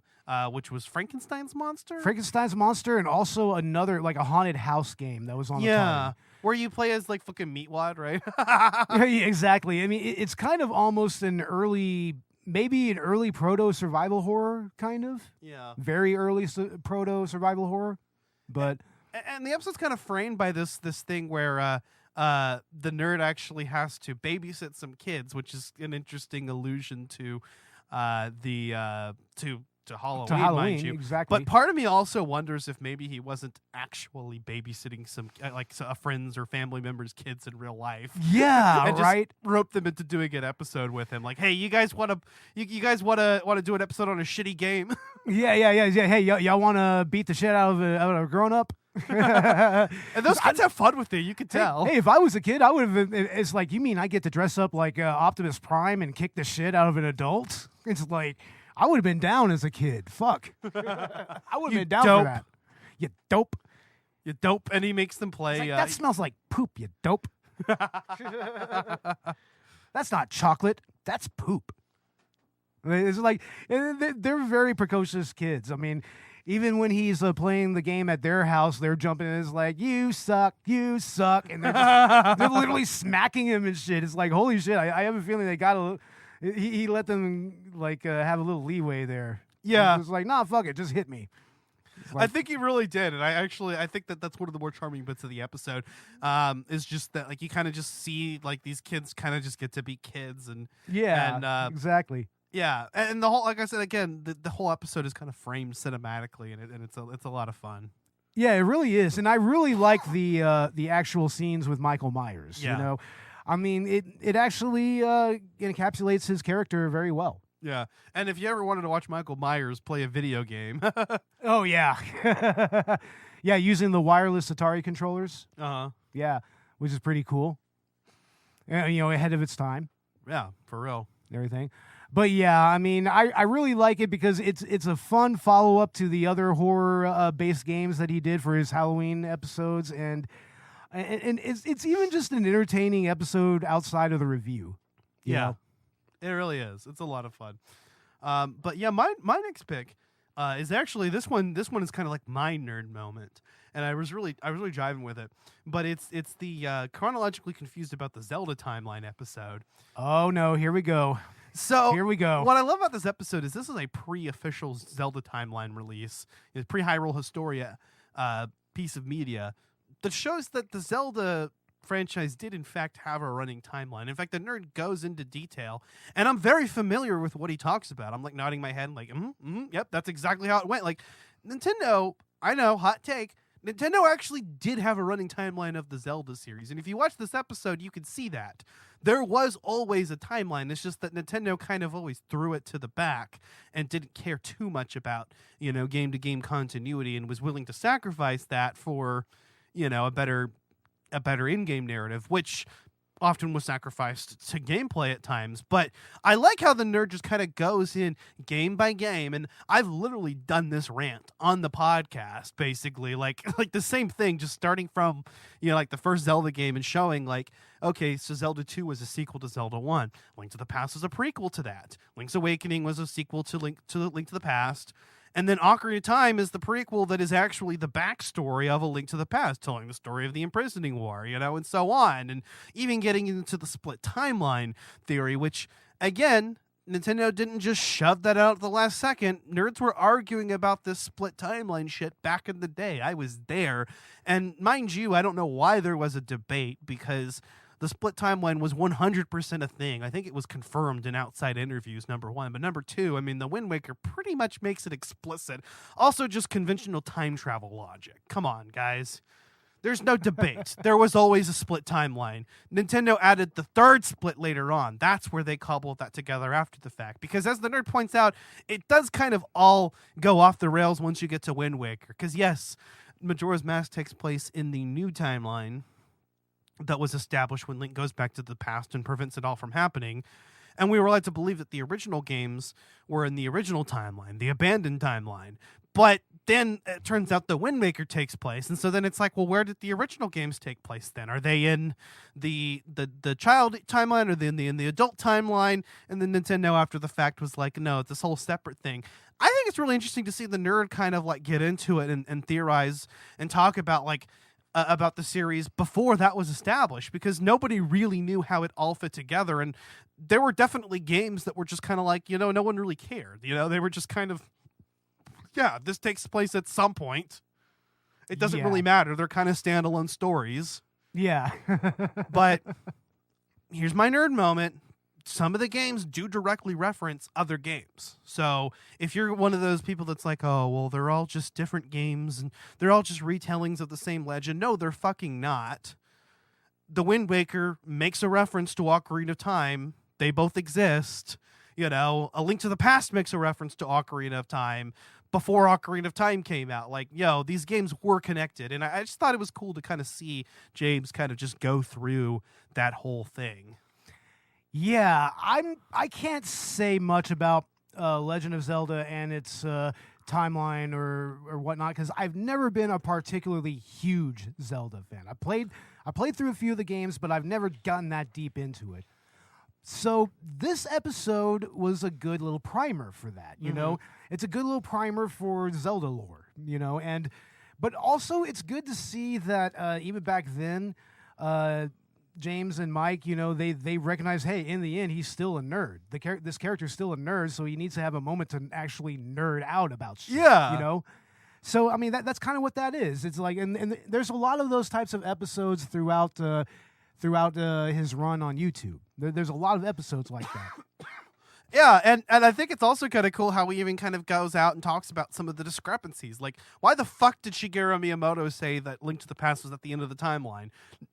Which was Frankenstein's Monster? Frankenstein's Monster, and also another, a haunted house game that was on the Atari. Where you play as, fucking Meatwad, right? Yeah, exactly. It's kind of almost maybe an early proto-survival horror, kind of. Yeah. Very early proto-survival horror, but... And the episode's kind of framed by this thing where the nerd actually has to babysit some kids, which is an interesting allusion to to Halloween, mind you. Exactly. But part of me also wonders if maybe he wasn't actually babysitting some a friends or family members' kids in real life. Yeah, and right. Just rope them into doing an episode with him. Hey, you guys want to do an episode on a shitty game? Yeah. Hey, y'all want to beat the shit out of a grown up? And those kids have fun with it. You can tell. Hey, if I was a kid, I would have. It's like, you mean I get to dress up like Optimus Prime and kick the shit out of an adult? It's like, I would have been down as a kid. Fuck. I would have been down dope. for that. You dope. You dope. And he makes them play. That smells like poop, you dope. That's not chocolate. That's poop. It's like, they're very precocious kids. Even when he's playing the game at their house, they're jumping in. It's like, you suck. And they're literally smacking him and shit. It's like, holy shit. I have a feeling they got a... He let them have a little leeway there. Yeah. It was like, nah, fuck it, just hit me. I think he really did, and I think that's one of the more charming bits of the episode. Is just that you kind of just see these kids kind of just get to be kids and exactly. Yeah, and the whole, like I said again, the whole episode is kind of framed cinematically, and it's a lot of fun. Yeah, it really is, and I really like the actual scenes with Michael Myers. Yeah. It actually encapsulates his character very well. Yeah, and if you ever wanted to watch Michael Myers play a video game, oh yeah, yeah, using the wireless Atari controllers. Yeah, which is pretty cool. Ahead of its time. Yeah, for real. And everything. But yeah, I really like it because it's a fun follow up to the other horror based games that he did for his Halloween episodes, and it's even just an entertaining episode outside of the review. You know? It really is. It's a lot of fun. But yeah, my next pick is actually this one. This one is kind of like my nerd moment, and I was really jiving with it. But it's the chronologically confused about the Zelda timeline episode. Oh no, here we go. So here we go. What I love about this episode is this is a pre-official Zelda timeline release. It's pre-Hyrule Historia piece of media that shows that the Zelda franchise did in fact have a running timeline. In fact, the nerd goes into detail, and I'm very familiar with what he talks about. I'm like nodding my head, like, yep, that's exactly how it went. Like, Nintendo, I know, hot take, Nintendo actually did have a running timeline of the Zelda series, and if you watch this episode, you can see that. There was always a timeline. It's just that Nintendo kind of always threw it to the back and didn't care too much about, game-to-game continuity, and was willing to sacrifice that for, a better in-game narrative, which often was sacrificed to gameplay at times. But I like how the nerd just kind of goes in game by game, and I've literally done this rant on the podcast, basically, like the same thing, just starting from, like the first Zelda game and showing like, okay, so Zelda 2 was a sequel to Zelda 1. Link to the Past was a prequel to that. Link's Awakening was a sequel to Link to the Past. And then Ocarina of Time is the prequel that is actually the backstory of A Link to the Past, telling the story of the Imprisoning War, and so on. And even getting into the split timeline theory, which, again, Nintendo didn't just shove that out at the last second. Nerds were arguing about this split timeline shit back in the day. I was there. And mind you, I don't know why there was a debate, because the split timeline was 100% a thing. I think it was confirmed in outside interviews, number one. But number two, the Wind Waker pretty much makes it explicit. Also, just conventional time travel logic. Come on, guys. There's no debate. There was always a split timeline. Nintendo added the third split later on. That's where they cobbled that together after the fact. Because as the nerd points out, it does kind of all go off the rails once you get to Wind Waker. Because yes, Majora's Mask takes place in the new timeline that was established when Link goes back to the past and prevents it all from happening. And we were led to believe that the original games were in the original timeline, the abandoned timeline. But then it turns out the Wind Waker takes place. And so then it's like, well, where did the original games take place then? Are they in the child timeline, or are they in the adult timeline? And then Nintendo after the fact was like, no, it's this whole separate thing. I think it's really interesting to see the nerd kind of like get into it and theorize and talk about like, about the series before that was established, because nobody really knew how it all fit together. And there were definitely games that were just kind of like, no one really cared. They were just kind of, yeah, this takes place at some point. It doesn't really matter. They're kind of standalone stories. Yeah. But here's my nerd moment. Some of the games do directly reference other games. So if you're one of those people that's like, oh, well, they're all just different games and they're all just retellings of the same legend. No, they're fucking not. The Wind Waker makes a reference to Ocarina of Time. They both exist. A Link to the Past makes a reference to Ocarina of Time before Ocarina of Time came out. Like, these games were connected. And I just thought it was cool to kind of see James kind of just go through that whole thing. Yeah, I can't say much about Legend of Zelda and its timeline or whatnot, because I've never been a particularly huge Zelda fan. I played through a few of the games, but I've never gotten that deep into it. So this episode was a good little primer for that. It's a good little primer for Zelda lore. But also it's good to see that even back then, James and Mike, they recognize, hey, in the end, he's still a nerd. This character's still a nerd, so he needs to have a moment to actually nerd out about shit. Yeah. So, that's kind of what that is. It's like, and there's a lot of those types of episodes throughout his run on YouTube. There's a lot of episodes like that. Yeah, and I think it's also kind of cool how he even kind of goes out and talks about some of the discrepancies. Like, why the fuck did Shigeru Miyamoto say that Link to the Past was at the end of the timeline?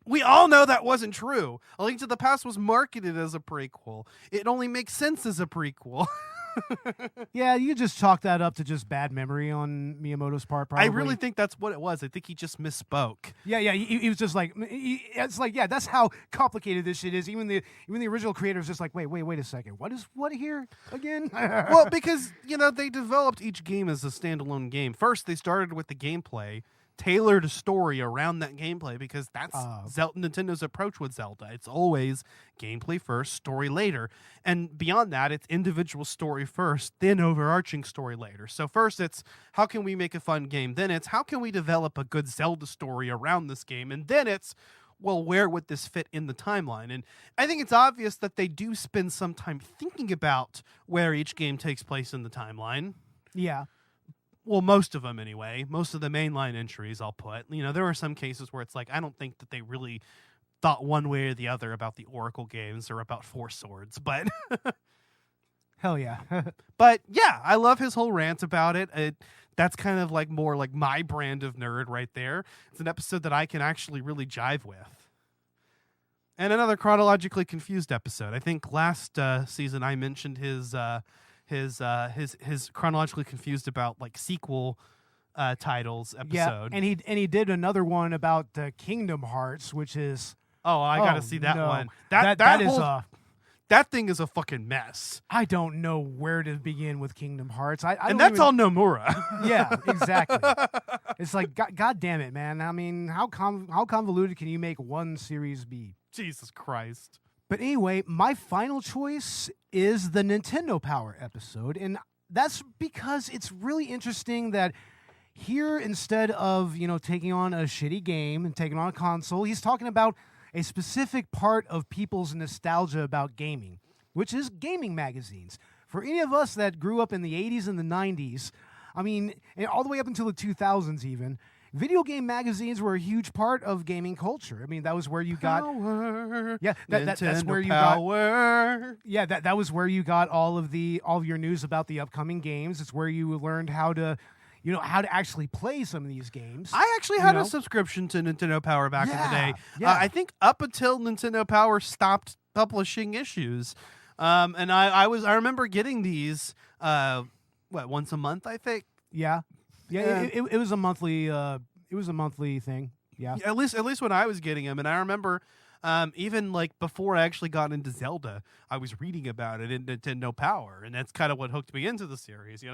We all know that wasn't true. A Link to the Past was marketed as a prequel. It only makes sense as a prequel. Yeah, you just chalk that up to just bad memory on Miyamoto's part, probably. I really think that's what it was. I think he just misspoke. Yeah, he was just like, it's like, yeah, that's how complicated this shit is. Even the original creator is just like, wait a second, what here again? Well, because they developed each game as a standalone game. First, they started with the gameplay, tailored a story around that gameplay, because that's Nintendo's approach with Zelda. It's always gameplay first, story later. And beyond that, it's individual story first, then overarching story later. So first it's, how can we make a fun game? Then it's, how can we develop a good Zelda story around this game? And then it's, well, where would this fit in the timeline? And I think it's obvious that they do spend some time thinking about where each game takes place in the timeline. Yeah. Well, most of them anyway. Most of the mainline entries, I'll put. There are some cases where it's like, I don't think that they really thought one way or the other about the Oracle games or about Four Swords, but Hell yeah. but yeah, I love his whole rant about it. That's kind of like more like my brand of nerd right there. It's an episode that I can actually really jive with. And another chronologically confused episode. I think last season I mentioned his chronologically confused about like sequel titles episode. Yeah, and he did another one about Kingdom Hearts, which is I got to see that no. one. That Thing is a fucking mess. I don't know where to begin with Kingdom Hearts. I And don't that's even- all Nomura. Yeah, exactly. It's like God damn it, man. I mean, how convoluted can you make one series be? Jesus Christ. But anyway, my final choice is the Nintendo Power episode, and that's because it's really interesting that here, instead of taking on a shitty game and taking on a console, he's talking about a specific part of people's nostalgia about gaming, which is gaming magazines. For any of us that grew up in the 80s and the 90s, I mean, and all the way up until the 2000s even, video game magazines were a huge part of gaming culture. I mean, that was where you got Power. Yeah, that's where you Power. Yeah, that was where you got all of your news about the upcoming games. It's where you learned how to actually play some of these games. I actually had a subscription to Nintendo Power back in the day. Yeah. I think up until Nintendo Power stopped publishing issues. And I remember getting these once a month, I think. Yeah. It was a monthly thing. Yeah. At least when I was getting them, and I remember even like before I actually got into Zelda, I was reading about it in Nintendo Power, and that's kind of what hooked me into the series,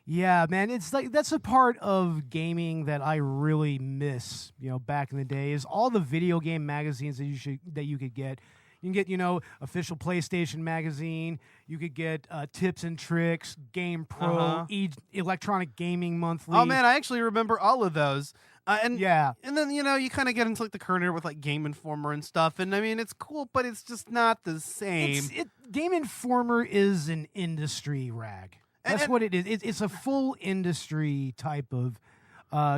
Yeah, man, it's like that's a part of gaming that I really miss. Back in the day, is all the video game magazines that you could get. You can get official PlayStation magazine. You could get Tips and Tricks, Game Pro, Electronic Gaming Monthly. Oh man, I actually remember all of those. And then you kind of get into like the current era with like Game Informer and stuff, and I mean it's cool, but it's just not the same. Game Informer is an industry rag. That's what it is. It's a full industry type of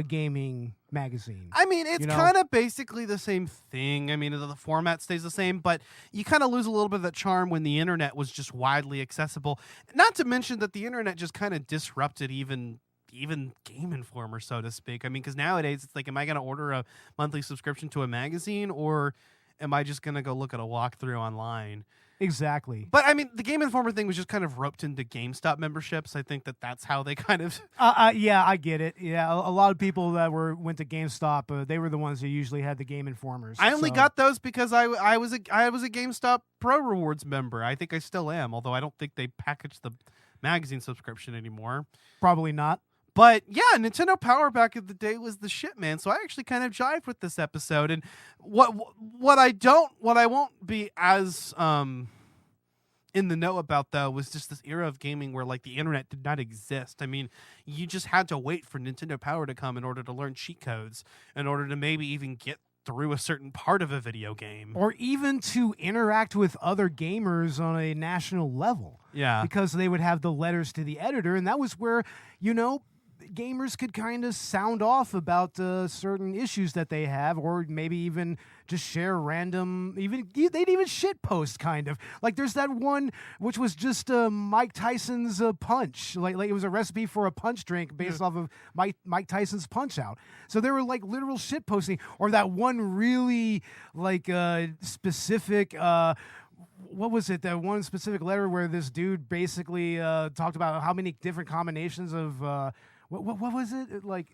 gaming magazine. I mean, it's kind of basically the same thing. I mean, the format stays the same, but you kind of lose a little bit of that charm when the internet was just widely accessible. Not to mention that the internet just kind of disrupted even Game Informer, so to speak. I mean, because nowadays it's like, am I going to order a monthly subscription to a magazine, or am I just going to go look at a walkthrough online? Exactly. But I mean, the Game Informer thing was just kind of roped into GameStop memberships. I think that's how they kind of. Yeah, I get it. Yeah, a lot of people that went to GameStop, they were the ones who usually had the Game Informers. I only got those because I was a GameStop Pro Rewards member. I think I still am, although I don't think they package the magazine subscription anymore. Probably not. But yeah, Nintendo Power back in the day was the shit, man. So I actually kind of jived with this episode. And what I won't be as in the know about though was just this era of gaming where like the internet did not exist. I mean, you just had to wait for Nintendo Power to come in order to learn cheat codes, in order to maybe even get through a certain part of a video game, or even to interact with other gamers on a national level. Yeah, because they would have the letters to the editor, and that was where gamers could kind of sound off about certain issues that they have, or maybe even just share random, they'd even shit post kind of. Like there's that one which was just Mike Tyson's punch. Like it was a recipe for a punch drink based off of Mike Tyson's Punch Out. So there were like literal shit posting, or that one really like specific what was it? That one specific letter where this dude basically talked about how many different combinations of what was it like?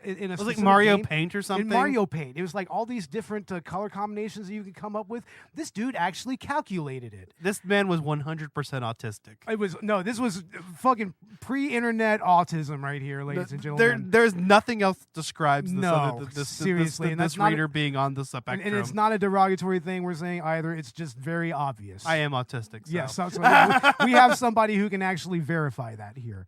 In a was it like Mario game? Paint or something? In Mario Paint, it was like all these different color combinations that you could come up with. This dude actually calculated it. This man was 100% autistic. This was fucking pre-internet autism right here, ladies and gentlemen. There's nothing else that describes this other than seriously, this reader being on the spectrum. And it's not a derogatory thing we're saying either. It's just very obvious. I am autistic. So. Yes, we have somebody who can actually verify that here.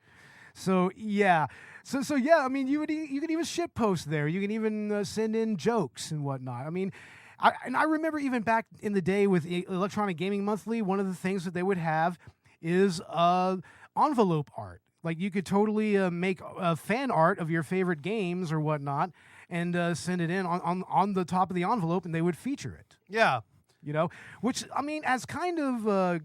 So yeah. So yeah, I mean, you could even shit post there. You can even send in jokes and whatnot. I mean, I remember even back in the day with Electronic Gaming Monthly, one of the things that they would have is envelope art. Like you could totally make a fan art of your favorite games or whatnot, and send it in on the top of the envelope, and they would feature it. Yeah. You know, which I mean, as kind of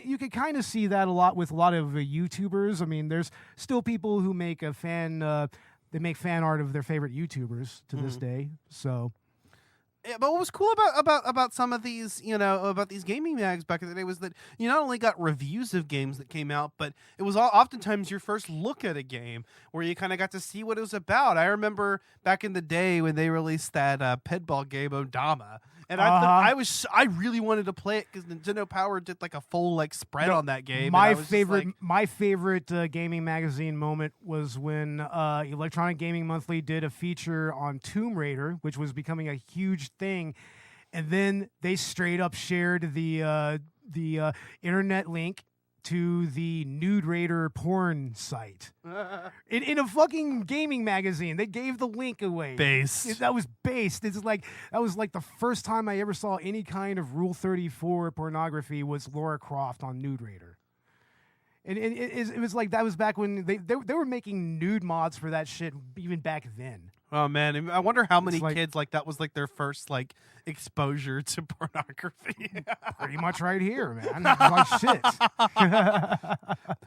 you could kind of see that a lot with a lot of YouTubers. I mean, there's still people who make a fan they make fan art of their favorite YouTubers to this day. So. Yeah, but what was cool about some of these, about these gaming mags back in the day was that you not only got reviews of games that came out, but it was oftentimes your first look at a game where you kind of got to see what it was about. I remember back in the day when they released that pinball game Odama, and I really wanted to play it because Nintendo Power did like a full spread on that game. My favorite gaming magazine moment was when Electronic Gaming Monthly did a feature on Tomb Raider, which was becoming a huge thing, and then they straight up shared the internet link to the Nude Raider porn site in a fucking gaming magazine. They gave the link away. That was based. That was like the first time I ever saw any kind of Rule 34 pornography was Lara Croft on Nude Raider. And it was like that was back when they were making nude mods for that shit even back then. Oh man, I wonder how many kids that was their first exposure to pornography. Pretty much right here, man. Like shit.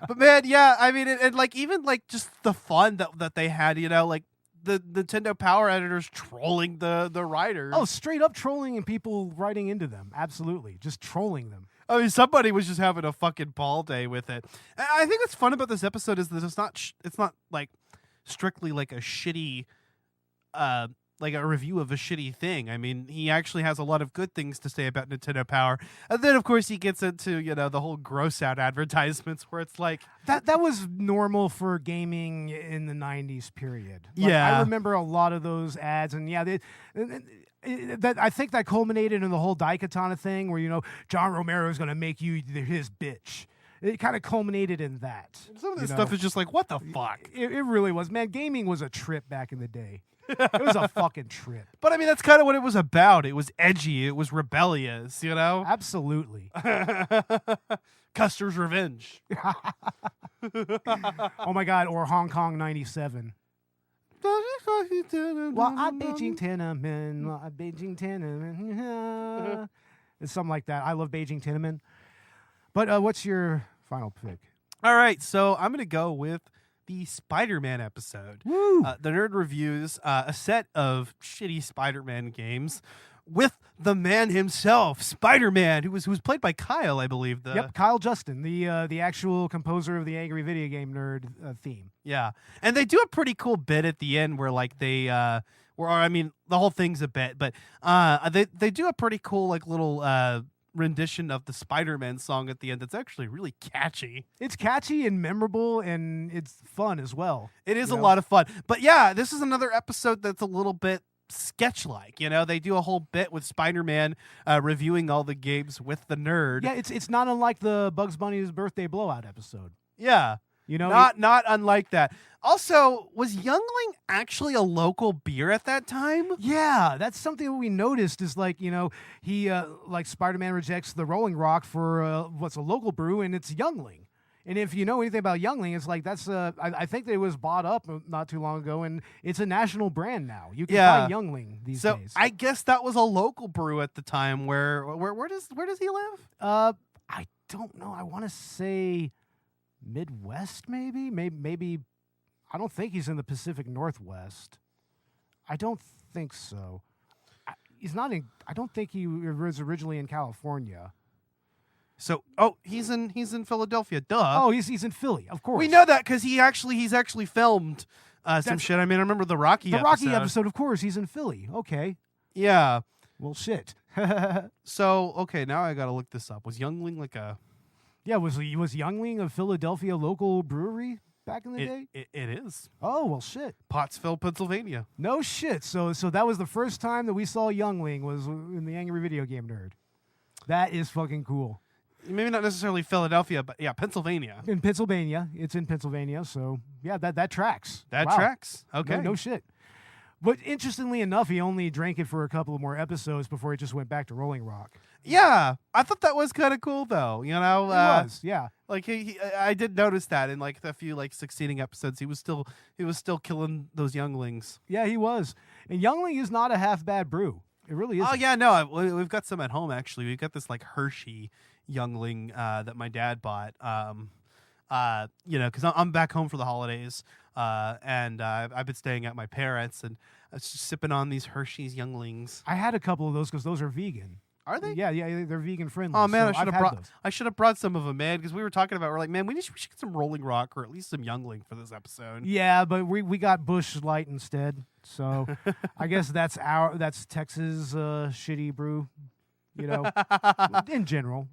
But man, yeah, I mean, and even just the fun that they had, the Nintendo Power editors trolling the writers. Oh, straight up trolling and people writing into them. Absolutely, just trolling them. I mean, somebody was just having a fucking ball day with it. And I think what's fun about this episode is that it's not strictly a shitty. Like a review of a shitty thing. I mean, he actually has a lot of good things to say about Nintendo Power. And then, of course, he gets into, the whole gross out advertisements where it's like... That was normal for gaming in the 90s period. Yeah. I remember a lot of those ads, and yeah, I think that culminated in the whole Daikatana thing where, John Romero is going to make you his bitch. It kind of culminated in that. Some of this stuff is just what the fuck? It really was. Man, gaming was a trip back in the day. It was a fucking trip. But I mean, that's kind of what it was about. It was edgy. It was rebellious, Absolutely. Custer's Revenge. Oh my God, or Hong Kong 97. Well, I'm Beijing Tiananmen. Beijing Tiananmen. It's something like that. I love Beijing Tiananmen. But what's your final pick? All right, so I'm going to go with the Spider-Man episode. Woo! The Nerd reviews a set of shitty Spider-Man games with the man himself, Spider-Man, who was played by Kyle, I believe. Yep, Kyle Justin, the actual composer of the Angry Video Game Nerd theme. Yeah, and they do a pretty cool bit at the end where the whole thing's a bit, but they do a pretty cool little rendition of the Spider-Man song at the end that's actually really catchy. It's catchy and memorable, and it's fun as well. It is a lot of fun. But yeah, this is another episode that's a little bit sketch-like. They do a whole bit with Spider-Man reviewing all the games with the nerd. Yeah, it's not unlike the Bugs Bunny's birthday blowout episode. Yeah. Not unlike that. Also, was Youngling actually a local beer at that time? Yeah, that's something we noticed is he Spider-Man rejects the Rolling Rock for what's a local brew, and it's Youngling. And if you know anything about Youngling, it's that's I think that it was bought up not too long ago, and it's a national brand now. You can find Youngling these days. So I guess that was a local brew at the time. Where does he live? I don't know. I want to say Midwest, maybe. I don't think he's in the Pacific Northwest. I don't think so. He's not in. I don't think he was originally in California. So, he's in Philadelphia. Duh. Oh, he's in Philly, of course. We know that because he's actually filmed some shit. I mean, I remember the Rocky episode. Of course, he's in Philly. Okay. Yeah. Well, shit. So, okay, now I gotta look this up. Was Youngling a? Yeah, was Youngling a Philadelphia local brewery back in the day? It is. Oh, well, shit. Pottsville, Pennsylvania. No shit. So that was the first time that we saw Youngling was in the Angry Video Game Nerd. That is fucking cool. Maybe not necessarily Philadelphia, but yeah, Pennsylvania. In Pennsylvania. It's in Pennsylvania, so yeah, that tracks. That tracks. Okay. No shit. But interestingly enough, he only drank it for a couple of more episodes before he just went back to Rolling Rock. Yeah, I thought that was kind of cool, though. You know, It was, yeah. like I did notice that in like the few like succeeding episodes, he was still killing those younglings. Yeah, he was. And Youngling is not a half bad brew. It really is. Oh yeah, no, we've got some at home actually. We've got this like Hershey Youngling that my dad bought. You know, because I'm back home for the holidays, and I've been staying at my parents, and I was just sipping on these Hershey's Younglings. I had a couple of those because those are vegan. Are they? Yeah, they're vegan friendly. Oh man, so I should have brought some of them, man, because we were talking about, we're like, man, we should get some Rolling Rock or at least some Youngling for this episode. Yeah, but we got Busch Light instead. So I guess that's Texas shitty brew, you know, in general.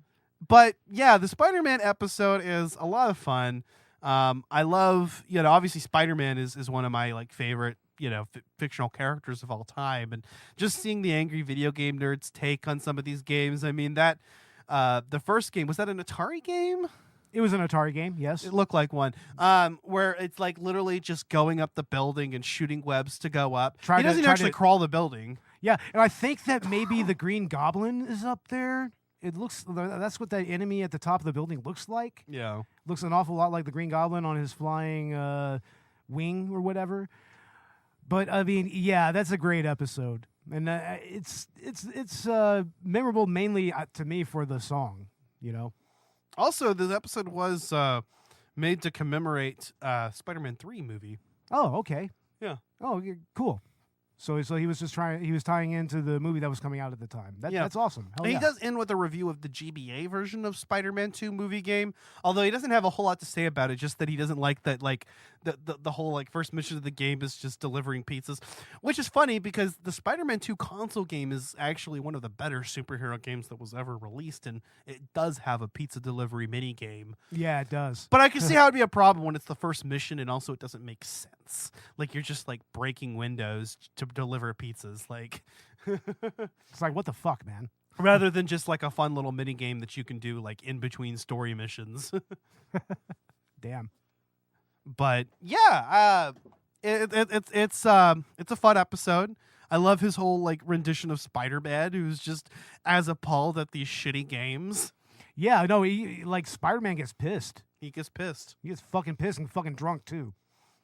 But yeah, the Spider-Man episode is a lot of fun. I love, you know, obviously Spider-Man is one of my like favorite, you know, fictional characters of all time, and just seeing the angry video game nerds take on some of these games. I mean, that the first game, was that an Atari game? It was an Atari game, yes. It looked like one. Where it's like literally just going up the building and shooting webs to go up. He doesn't actually crawl the building. Yeah, and I think that maybe the Green Goblin is up there. That's what that enemy at the top of the building looks like. Yeah. Looks an awful lot like the Green Goblin on his flying wing or whatever. But I mean, yeah, that's a great episode, and it's memorable mainly to me for the song, you know. Also, this episode was made to commemorate Spider-Man 3 movie. Oh, okay. Yeah. Oh, cool. So he was tying into the movie that was coming out at the time. That's awesome. Hell And yeah. he does end with a review of the GBA version of Spider-Man 2 movie game, although he doesn't have a whole lot to say about it, just that he doesn't like that, like the whole like first mission of the game is just delivering pizzas, which is funny because the Spider-Man 2 console game is actually one of the better superhero games that was ever released, and it does have a pizza delivery mini game. Yeah, it does. But I can see how it'd be a problem when it's the first mission, and also it doesn't make sense. Like you're just like breaking windows to deliver pizzas, like It's like, what the fuck, man? rather than just like a fun little mini game that you can do like in between story missions. Damn. But yeah, it's a fun episode. I love his whole like rendition of Spider-Man, who's just as appalled at these shitty games. Yeah, no, like Spider-Man gets pissed. He gets pissed. He gets fucking pissed and fucking drunk too.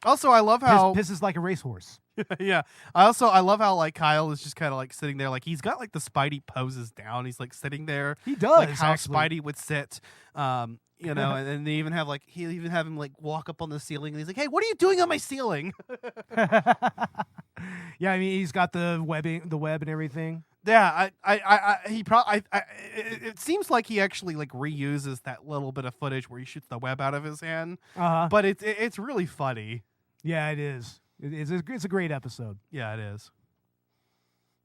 Also, I love how Pisses like a racehorse. yeah. I love how like Kyle is just kind of like sitting there, like he's got like the Spidey poses down. He's like sitting there. He does, like how actually. Spidey would sit. You know, and they even have like he'll even have him like walk up on the ceiling, and he's like, "Hey, what are you doing on my ceiling?" Yeah, I mean he's got the web and everything. Yeah, it seems like he actually like reuses that little bit of footage where he shoots the web out of his hand. But it's really funny. Yeah, it is. It's a great episode. Yeah, it is.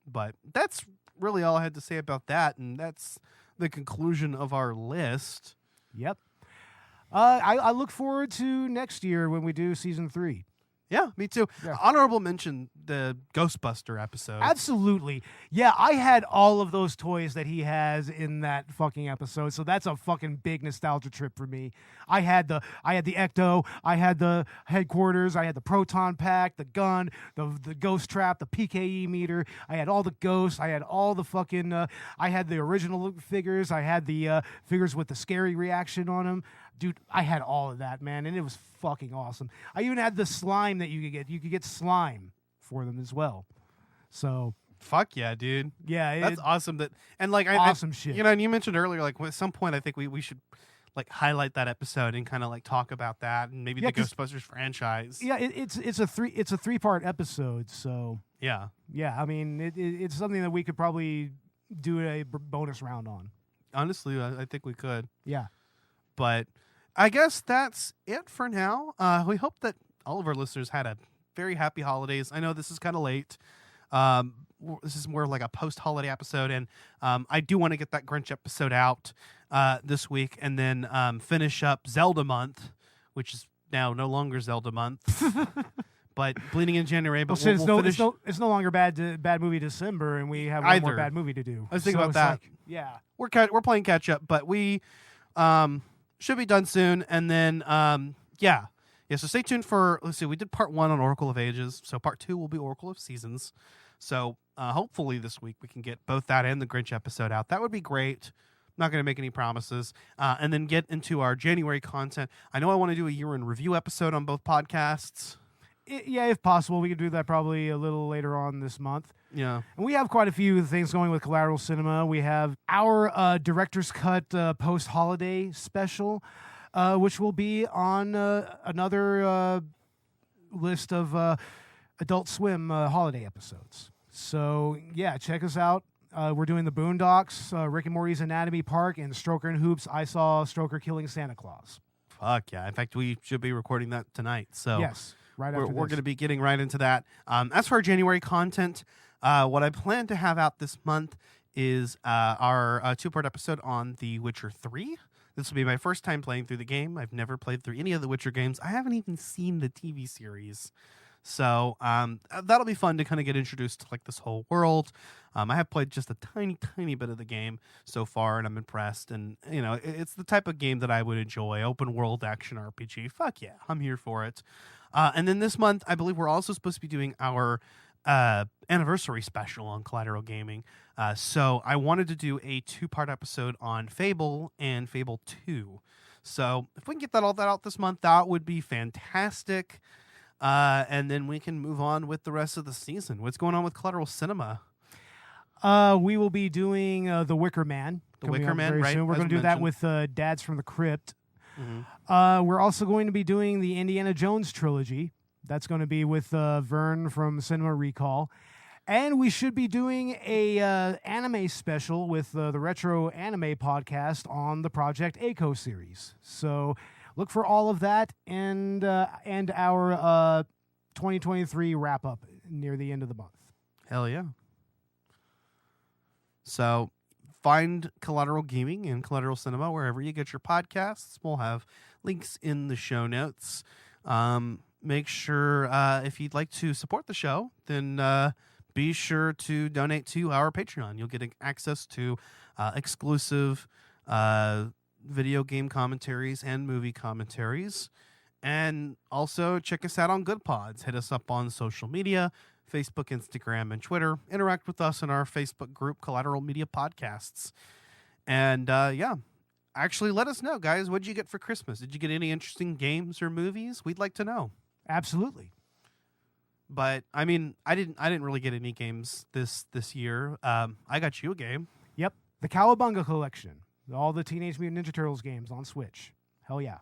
But that's really all I had to say about that, and that's the conclusion of our list. Yep. I look forward to next year when we do season 3. Yeah, me too. Yeah. Honorable mention the Ghostbuster episode. Absolutely. Yeah, I had all of those toys that he has in that fucking episode, so that's a fucking big nostalgia trip for me. I had the Ecto, I had the headquarters, I had the proton pack, the gun, the ghost trap, the PKE meter. I had all the ghosts. I had all the fucking. I had the original figures. I had the figures with the scary reaction on them. Dude, I had all of that, man, and it was fucking awesome. I even had the slime that you could get. You could get slime for them as well. So fuck yeah, dude. Yeah, that's awesome. Awesome shit. You know, and you mentioned earlier, like at some point, I think we should like highlight that episode and kind of like talk about that and maybe the Ghostbusters franchise. Yeah, it's a 3-part episode. So yeah. I mean, it's something that we could probably do a bonus round on. Honestly, I think we could. Yeah, but I guess that's it for now. We hope that all of our listeners had a very happy holidays. I know this is kind of late. This is more like a post-holiday episode, and I do want to get that Grinch episode out this week, and then finish up Zelda month, which is now no longer Zelda month, but bleeding in January. But we'll finish. It's no longer bad movie December, and we have one more bad movie to do. I was thinking about that. Like, yeah, we're playing catch up, but we should be done soon, and then Yeah, so stay tuned for, let's see, we did part 1 on Oracle of Ages, so part 2 will be Oracle of Seasons. So hopefully this week we can get both that and the Grinch episode out. That would be great. Not going to make any promises. And then get into our January content. I know I want to do a year in review episode on both podcasts. Yeah, if possible, we could do that probably a little later on this month. Yeah. And we have quite a few things going with Collateral Cinema. We have our Director's Cut post-holiday special, which will be on another list of Adult Swim holiday episodes. So, yeah, check us out. We're doing the Boondocks, Rick and Morty's Anatomy Park, and Stroker and Hoops, I Saw Stroker Killing Santa Claus. Fuck yeah. In fact, we should be recording that tonight. So yes, right after we're going to be getting right into that. As for our January content, what I plan to have out this month is our 2-part episode on The Witcher 3. This will be my first time playing through the game. I've never played through any of the Witcher games. I haven't even seen the TV series. So that'll be fun to kind of get introduced to like this whole world. I have played just a tiny bit of the game so far, and I'm impressed. And, you know, it's the type of game that I would enjoy. Open world action RPG. Fuck yeah, I'm here for it. And then this month, I believe we're also supposed to be doing our anniversary special on Collateral Gaming. So I wanted to do a 2-part episode on Fable and Fable 2. So if we can get all that out this month, that would be fantastic. And then we can move on with the rest of the season. What's going on with Collateral Cinema? We will be doing The Wicker Man. The Wicker Man, right? Soon. We're going to do that with Dads from the Crypt. Mm-hmm. We're also going to be doing the Indiana Jones trilogy. That's going to be with Vern from Cinema Recall. And we should be doing a anime special with the Retro Anime Podcast on the Project A-Co series. So look for all of that and our 2023 wrap-up near the end of the month. Hell yeah. So find Collateral Gaming and Collateral Cinema wherever you get your podcasts. We'll have links in the show notes. Make sure if you'd like to support the show, then be sure to donate to our Patreon. You'll get access to exclusive video game commentaries and movie commentaries. And also check us out on Good Pods. Hit us up on social media, Facebook, Instagram, and Twitter. Interact with us in our Facebook group, Collateral Media Podcasts. And actually let us know, guys. What did you get for Christmas? Did you get any interesting games or movies? We'd like to know. Absolutely. But I mean, I didn't really get any games this year. I got you a game. Yep, the Cowabunga Collection. All the Teenage Mutant Ninja Turtles games on Switch. Hell yeah.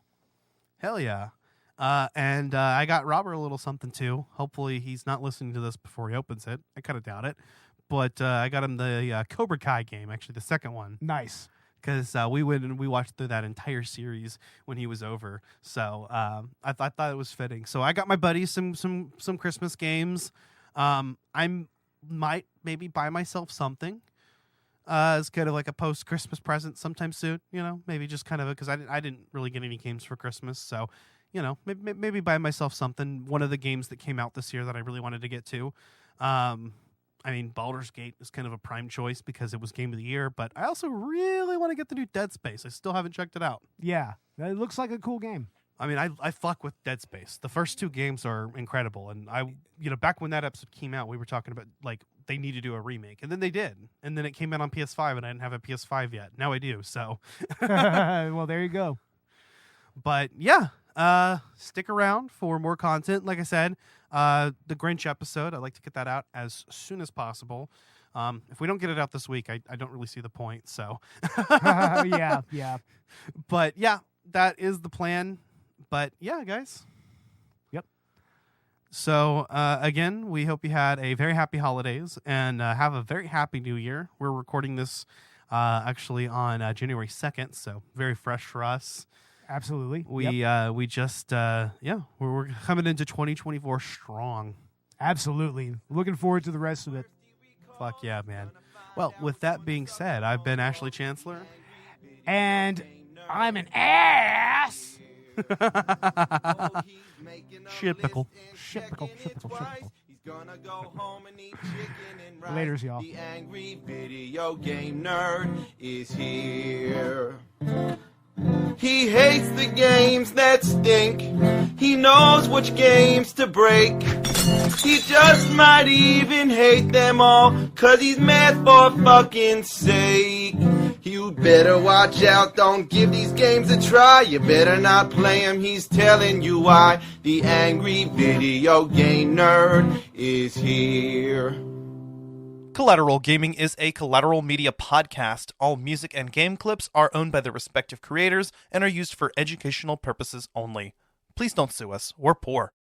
Hell yeah. And I got Robert a little something too. Hopefully he's not listening to this before he opens it. I kind of doubt it. But I got him the Cobra Kai game, actually the second one. Nice. Because we went and we watched through that entire series when he was over. So I thought it was fitting. So I got my buddies some Christmas games. I might maybe buy myself something. As kind of like a post-Christmas present sometime soon, you know, maybe just kind of because I didn't really get any games for Christmas, so you know, maybe buy myself something. One of the games that came out this year that I really wanted to get to, I mean, Baldur's Gate is kind of a prime choice because it was Game of the Year, but I also really want to get the new Dead Space. I still haven't checked it out. Yeah, it looks like a cool game. I mean, I fuck with Dead Space. The first 2 games are incredible, and back when that episode came out, we were talking about like they need to do a remake, and then they did, and then it came out on PS5, and I didn't have a PS5 yet. Now I do, so. Well, there you go. But yeah, stick around for more content. Like I said, the Grinch episode, I'd like to get that out as soon as possible. If we don't get it out this week, I don't really see the point. So. Yeah. But yeah, that is the plan. But yeah, guys. Yep. So again, we hope you had a very happy holidays and have a very happy New Year. We're recording this actually on January 2nd, so very fresh for us. Absolutely. We just we're coming into 2024 strong. Absolutely. Looking forward to the rest of it. Fuck yeah, man. Well, with that being said, I've been Ashley Chancellor. And I'm an ass. Shit pickle. Laters, y'all. The angry video game nerd is here. He hates the games that stink. He knows which games to break. He just might even hate them all, 'cause he's mad for fucking sake. You better watch out, don't give these games a try. You better not play him, he's telling you why. The angry video game nerd is here. Collateral Gaming is a Collateral Media Podcast. All music and game clips are owned by their respective creators and are used for educational purposes only. Please don't sue us. We're poor.